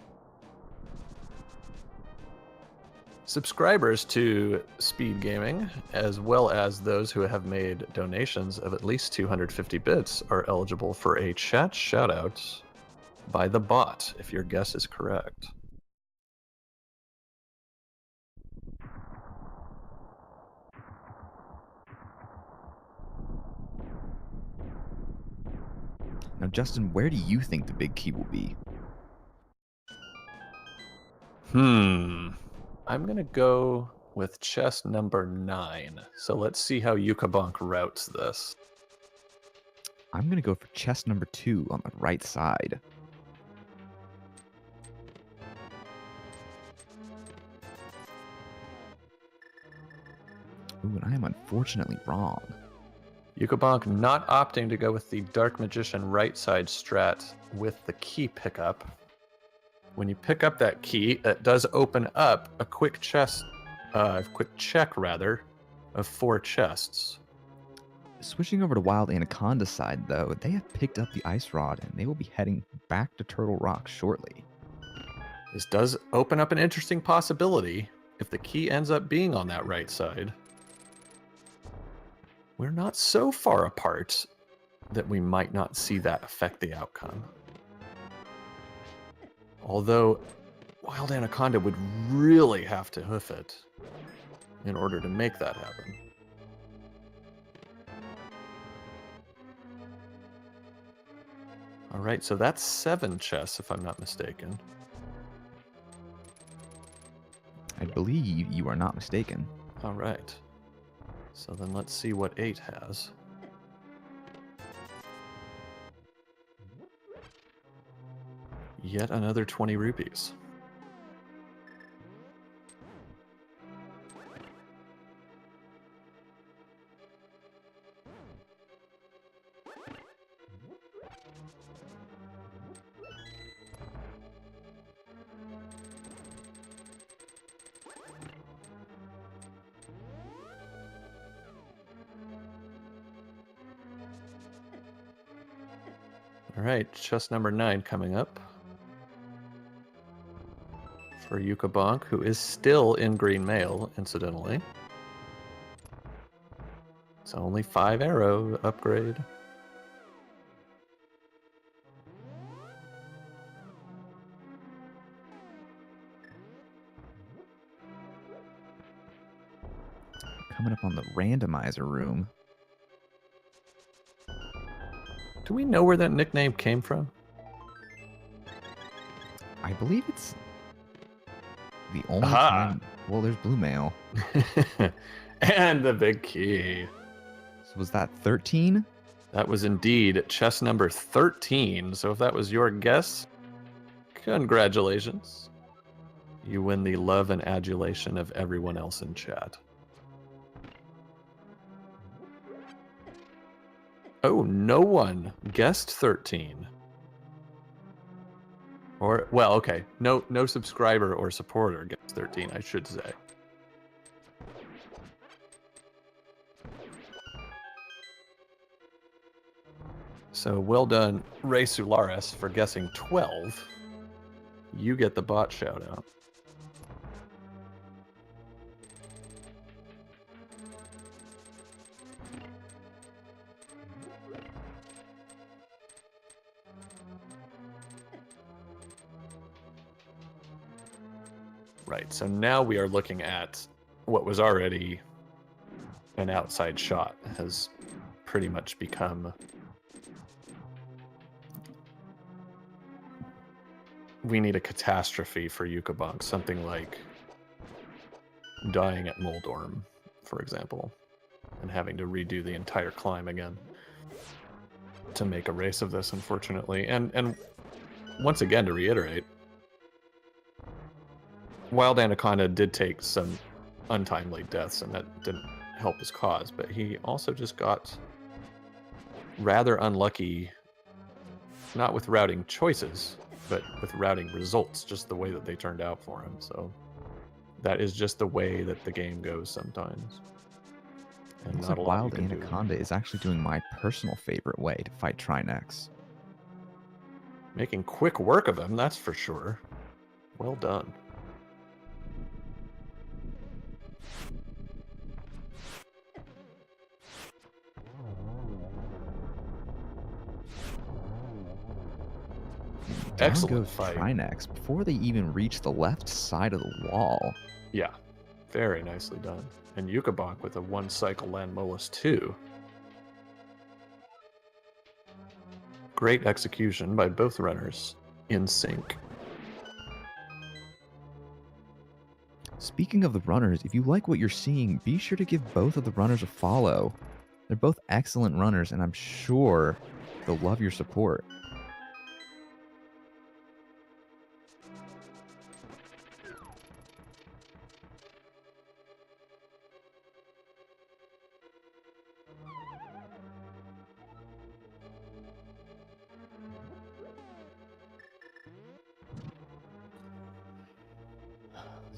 Subscribers to Speed Gaming, as well as those who have made donations of at least 250 bits, are eligible for a chat shoutout by the bot, if your guess is correct. Now, Justin, where do you think the big key will be? I'm going to go with chest number 9. So let's see how Yukabonk routes this. I'm going to go for chest number 2 on the right side. Ooh, and I am unfortunately wrong. Yukabonk not opting to go with the Dark Magician right side strat with the key pickup. When you pick up that key, it does open up a quick check of 4 chests. Switching over to WildAnaconda side, though, they have picked up the Ice Rod, and they will be heading back to Turtle Rock shortly. This does open up an interesting possibility if the key ends up being on that right side. We're not so far apart that we might not see that affect the outcome. Although, WildAnaconda would really have to hoof it in order to make that happen. Alright, so that's 7 chests, if I'm not mistaken. I believe you are not mistaken. Alright. So then let's see what 8 has. Yet another 20 rupees. Alright, chest number 9 coming up. For Yukabonk, who is still in green mail, incidentally. It's only 5 arrow upgrade. Coming up on the randomizer room. Do we know where that nickname came from? I believe it's the only time. Well, there's blue mail. And the big key. So was that 13? That was indeed chest number 13. So if that was your guess, congratulations. You win the love and adulation of everyone else in chat. Oh, no one guessed 13. Or, well, okay. No subscriber or supporter gets 13, I should say. So well done, Ray Sularis, for guessing 12. You get the bot shout out. Right, so now we are looking at what was already an outside shot, has pretty much become we need a catastrophe for Yukabonk, something like dying at Moldorm, for example, and having to redo the entire climb again to make a race of this, unfortunately. And once again, to reiterate, WildAnaconda did take some untimely deaths, and that didn't help his cause, but he also just got rather unlucky, not with routing choices, but with routing results, just the way that they turned out for him. So that is just the way that the game goes sometimes. And looks not like a lot you can do. WildAnaconda is actually doing my personal favorite way to fight Trinex. Making quick work of him, that's for sure. Well done. Down Excellent goes fight. Trinex before they even reach the left side of the wall. Yeah, very nicely done. And Yukabonk with a one-cycle Landmolus too. Great execution by both runners in sync. Speaking of the runners, if you like what you're seeing, be sure to give both of the runners a follow. They're both excellent runners, and I'm sure they'll love your support.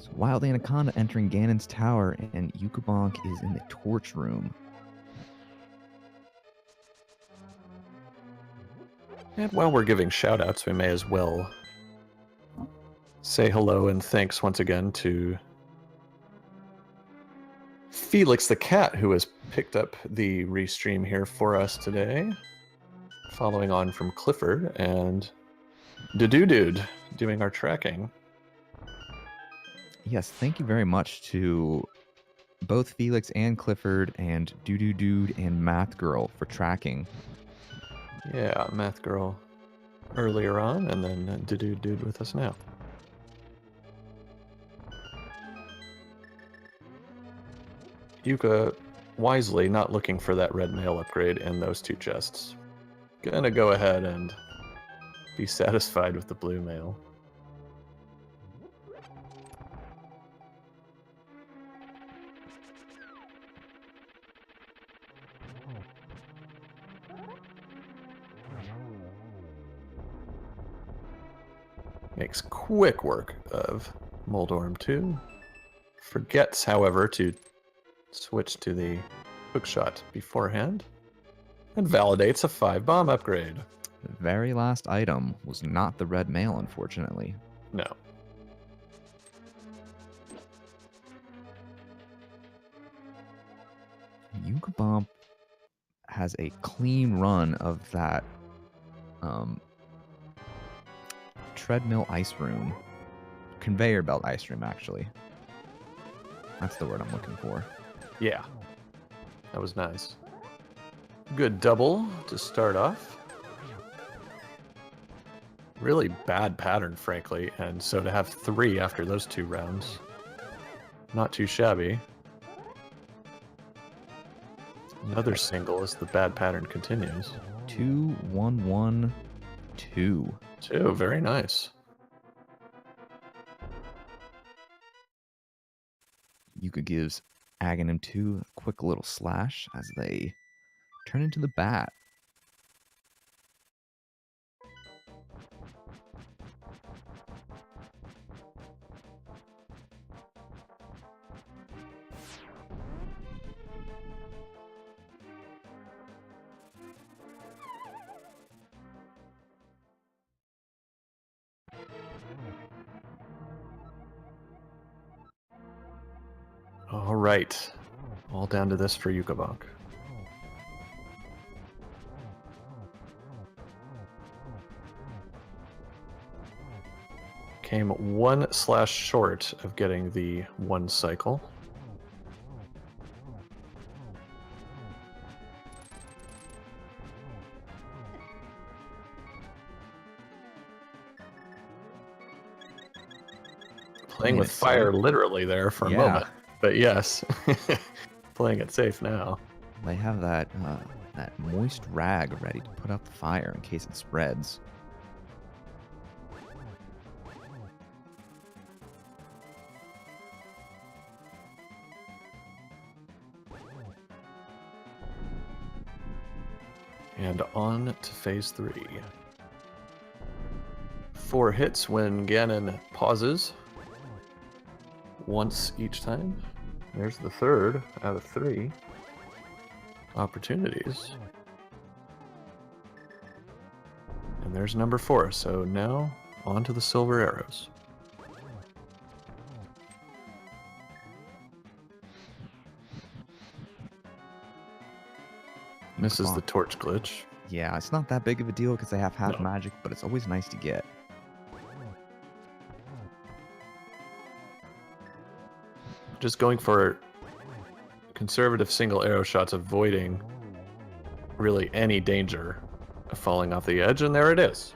So WildAnaconda entering Ganon's tower, and Yukabonk is in the torch room. And while we're giving shoutouts, we may as well say hello and thanks once again to Felix the Cat, who has picked up the restream here for us today. Following on from Clifford and Dude doing our tracking. Yes, thank you very much to both Felix and Clifford and Dude and Math Girl for tracking. Yeah, Math Girl earlier on, and then Dude with us now. Yuka wisely not looking for that red mail upgrade in those two chests. Gonna go ahead and be satisfied with the blue mail. Makes quick work of Moldorm 2. Forgets, however, to switch to the hookshot beforehand. And validates a 5-bomb upgrade. The very last item was not the red mail, unfortunately. No. Yukabomp has a clean run of that treadmill ice room. Conveyor belt ice room, actually. That's the word I'm looking for. Yeah. That was nice. Good double to start off. Really bad pattern, frankly, and so to have 3 after those 2 rounds, not too shabby. Another single as the bad pattern continues. 2, 1, 1, 2. 2, very nice. Yuka gives Aghanim 2 a quick little slash as they turn into the bat. All right. All down to this for Yukabonk. Came 1 slash short of getting the 1 cycle. Playing with fire literally there for a moment. But yes, playing it safe now. They have that moist rag ready to put out the fire in case it spreads. And on to phase 3. 4 hits when Ganon pauses. Once each time. There's the 3rd out of 3 opportunities. And there's number 4. So now on to the silver arrows. Misses the torch glitch. Yeah, it's not that big of a deal because they have half magic, but it's always nice to get. Just going for conservative single arrow shots, avoiding really any danger of falling off the edge, and there it is.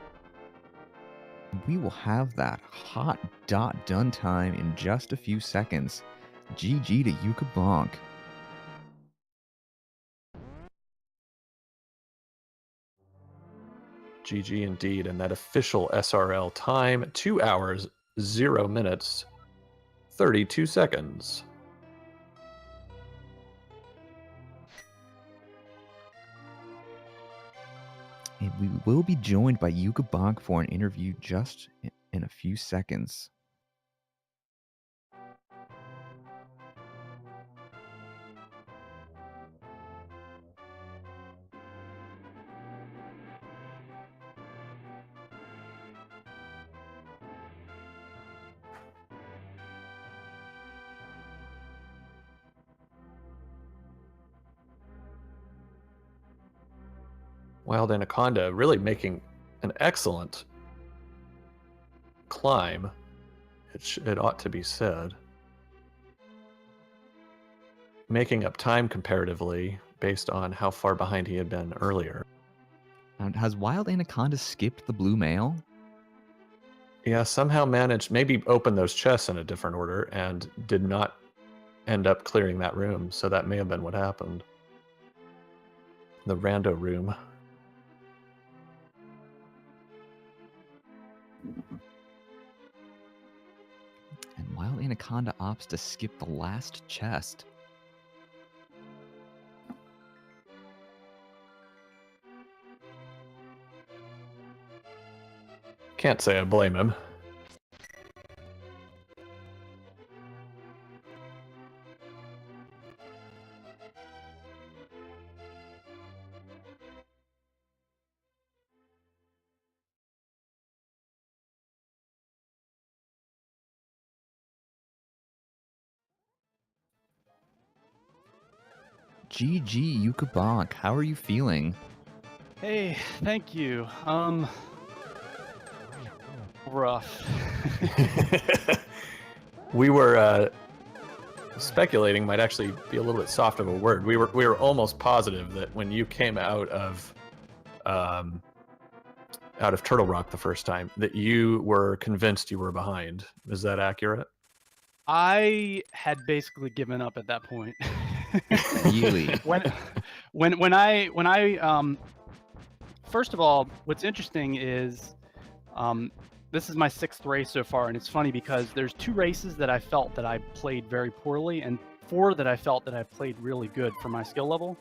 We will have that hot dot done time in just a few seconds. GG to Yukabonk. GG indeed, and that official SRL time, 2 hours, 0 minutes, 32 seconds. And we will be joined by Yukabonk for an interview just in a few seconds. WildAnaconda really making an excellent climb, it ought to be said. Making up time comparatively based on how far behind he had been earlier. And has WildAnaconda skipped the blue mail? Yeah, somehow managed, maybe opened those chests in a different order and did not end up clearing that room, so that may have been what happened. The rando room. And WildAnaconda opts to skip the last chest. Can't say I blame him. GG Yukabonk, how are you feeling? Hey, thank you. Rough. We were speculating might actually be a little bit soft of a word. We were almost positive that when you came out of Turtle Rock the first time, that you were convinced you were behind. Is that accurate? I had basically given up at that point. Really? when I first of all, what's interesting is this is my 6th race so far, and it's funny because there's 2 races that I felt that I played very poorly, and 4 that I felt that I played really good for my skill level.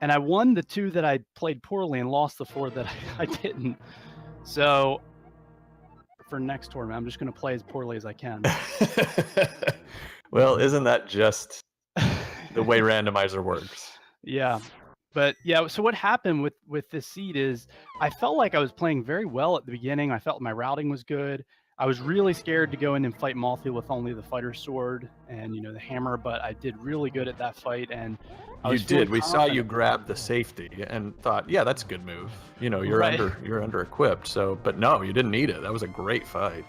And I won the 2 that I played poorly and lost the 4 that I didn't. So for next tournament, I'm just going to play as poorly as I can. Well, isn't that just the way Randomizer works? Yeah. But yeah, so what happened with this seed is I felt like I was playing very well at the beginning. I felt my routing was good. I was really scared to go in and fight Malthy with only the fighter sword and, you know, the hammer, but I did really good at that fight. And you did. We saw you grab the safety and thought, yeah, that's a good move. You know, you're under equipped. So, but no, you didn't need it. That was a great fight.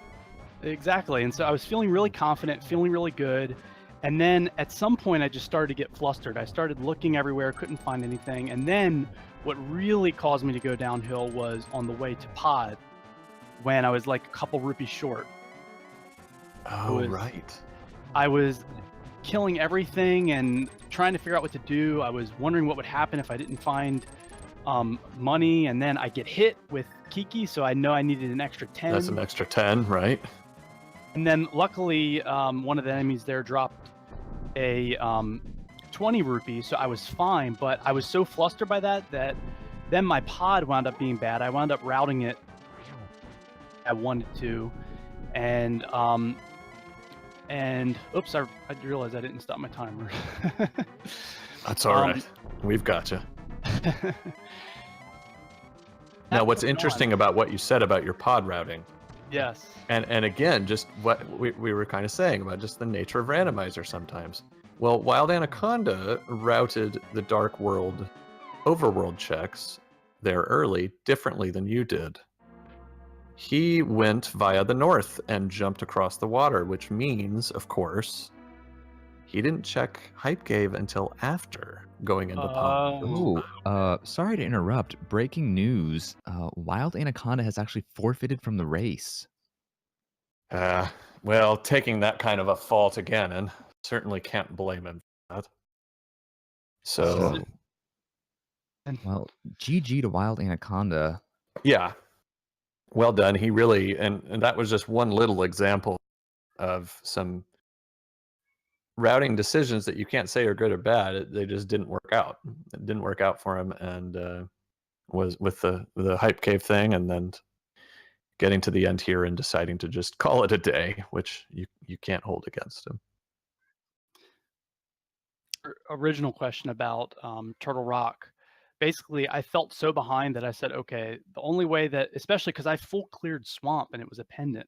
Exactly. And so I was feeling really confident, feeling really good. And then at some point I just started to get flustered. I started looking everywhere, couldn't find anything. And then what really caused me to go downhill was on the way to pod when I was like a couple rupees short. Oh, right. I was killing everything and trying to figure out what to do. I was wondering what would happen if I didn't find money, and then I get hit with Kiki, so I know I needed an extra 10. That's an extra 10, right? And then luckily, one of the enemies there dropped a 20 rupee, so I was fine. But I was so flustered by that then my pod wound up being bad. I wound up routing it. I wanted to, and oops, I realized I didn't stop my timer. That's all right. We've got you. Now, what's interesting about what you said about your pod routing? Yes. And again, just what we were kind of saying about just the nature of randomizer sometimes. Well, WildAnaconda routed the Dark World Overworld checks there early differently than you did. He went via the north and jumped across the water, which means, of course, he didn't check Hype Cave until after going into Palm. Sorry to interrupt. Breaking news. WildAnaconda has actually forfeited from the race. Well, taking that kind of a fall to Ganon, certainly can't blame him for that. So well, GG to WildAnaconda. Yeah. Well done. He really, and that was just one little example of some routing decisions that you can't say are good or bad. They just didn't work out. It didn't work out for him, and was with the Hype Cave thing, and then getting to the end here and deciding to just call it a day, which you can't hold against him. Original question about Turtle Rock. Basically, I felt so behind that I said, okay, the only way that, especially because I full cleared Swamp and it was a pendant.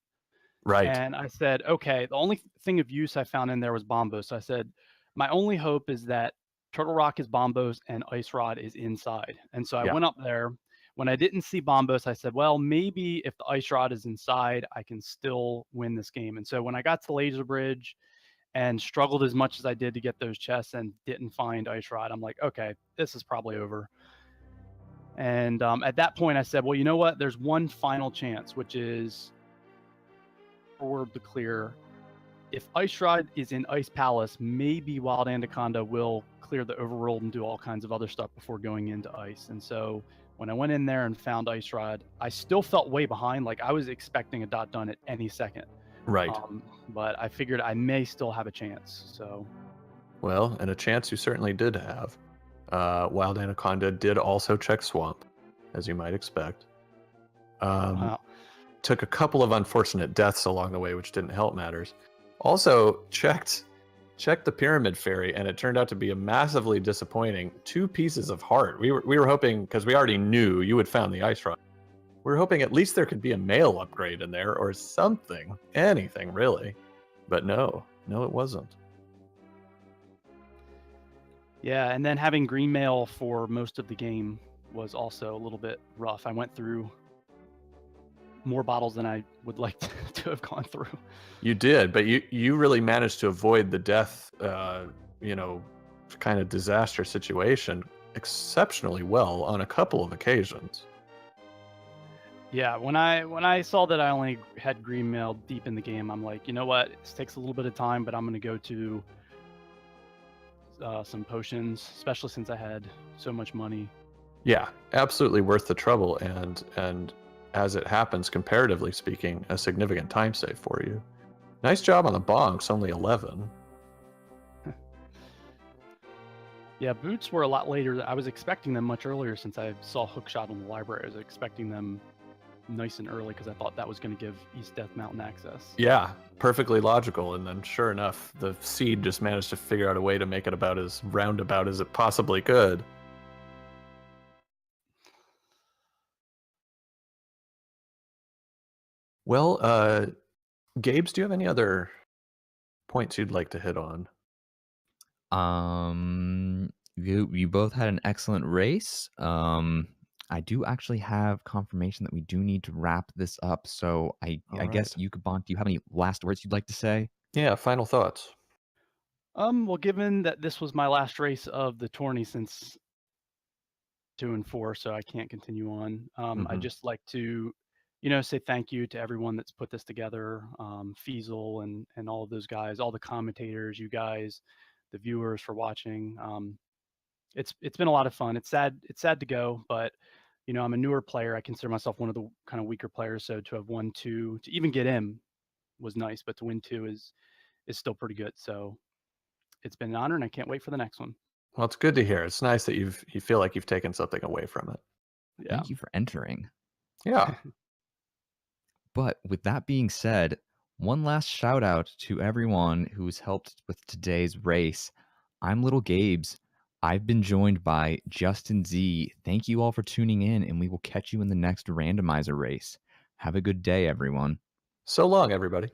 Right. And I said, okay, the only thing of use I found in there was Bombos. So I said, my only hope is that Turtle Rock is Bombos and Ice Rod is inside. And so I went up there. When I didn't see Bombos, I said, well, maybe if the Ice Rod is inside, I can still win this game. And so when I got to the Laser Bridge and struggled as much as I did to get those chests and didn't find Ice Rod, I'm like, okay, this is probably over. And at that point, I said, well, you know what? There's one final chance, which is forward to clear. If Ice Rod is in Ice Palace, maybe WildAnaconda will clear the overworld and do all kinds of other stuff before going into Ice. And so when I went in there and found Ice Rod, I still felt way behind. Like I was expecting a dot done at any second. Right. But I figured I may still have a chance. So. Well, and a chance you certainly did have. WildAnaconda did also check Swamp, as you might expect. Wow. Took a couple of unfortunate deaths along the way, which didn't help matters. Also checked the Pyramid Fairy, and it turned out to be a massively disappointing 2 pieces of heart. We were hoping, because we already knew you had found the Ice Rod. We were hoping at least there could be a mail upgrade in there or something, anything really. But no, it wasn't. Yeah, and then having green mail for most of the game was also a little bit rough. I went through more bottles than I would like to have gone through. You did, but you really managed to avoid the death, kind of disaster situation exceptionally well on a couple of occasions. Yeah, when I saw that I only had green mail deep in the game, I'm like, you know what? This takes a little bit of time, but I'm going to go to some potions, especially since I had so much money. Yeah, absolutely worth the trouble, and as it happens, comparatively speaking, a significant time save for you. Nice job on the bonks, only 11. Yeah, boots were a lot later. I was expecting them much earlier since I saw Hookshot in the library. I was expecting them nice and early because I thought that was going to give East Death Mountain access. Yeah, perfectly logical. And then sure enough, the seed just managed to figure out a way to make it about as roundabout as it possibly could. Well, Gabes, do you have any other points you'd like to hit on? You both had an excellent race. I do actually have confirmation that we do need to wrap this up. So I guess Yukabonk, do you have any last words you'd like to say? Yeah, final thoughts. Well, given that this was my last race of the tourney since 2 and 4, so I can't continue on. I'd just like to, say thank you to everyone that's put this together, Feasel and all of those guys, all the commentators, you guys, the viewers for watching. It's been a lot of fun. It's sad to go, but I'm a newer player. I consider myself one of the kind of weaker players. So to have won 2, to even get in was nice, but to win 2 is still pretty good. So it's been an honor, and I can't wait for the next one. Well, it's good to hear. It's nice that you feel like you've taken something away from it. Yeah. Thank you for entering. Yeah. But with that being said, one last shout out to everyone who's helped with today's race. I'm Little Gabes. I've been joined by Justin Z. Thank you all for tuning in, and we will catch you in the next randomizer race. Have a good day, everyone. So long, everybody.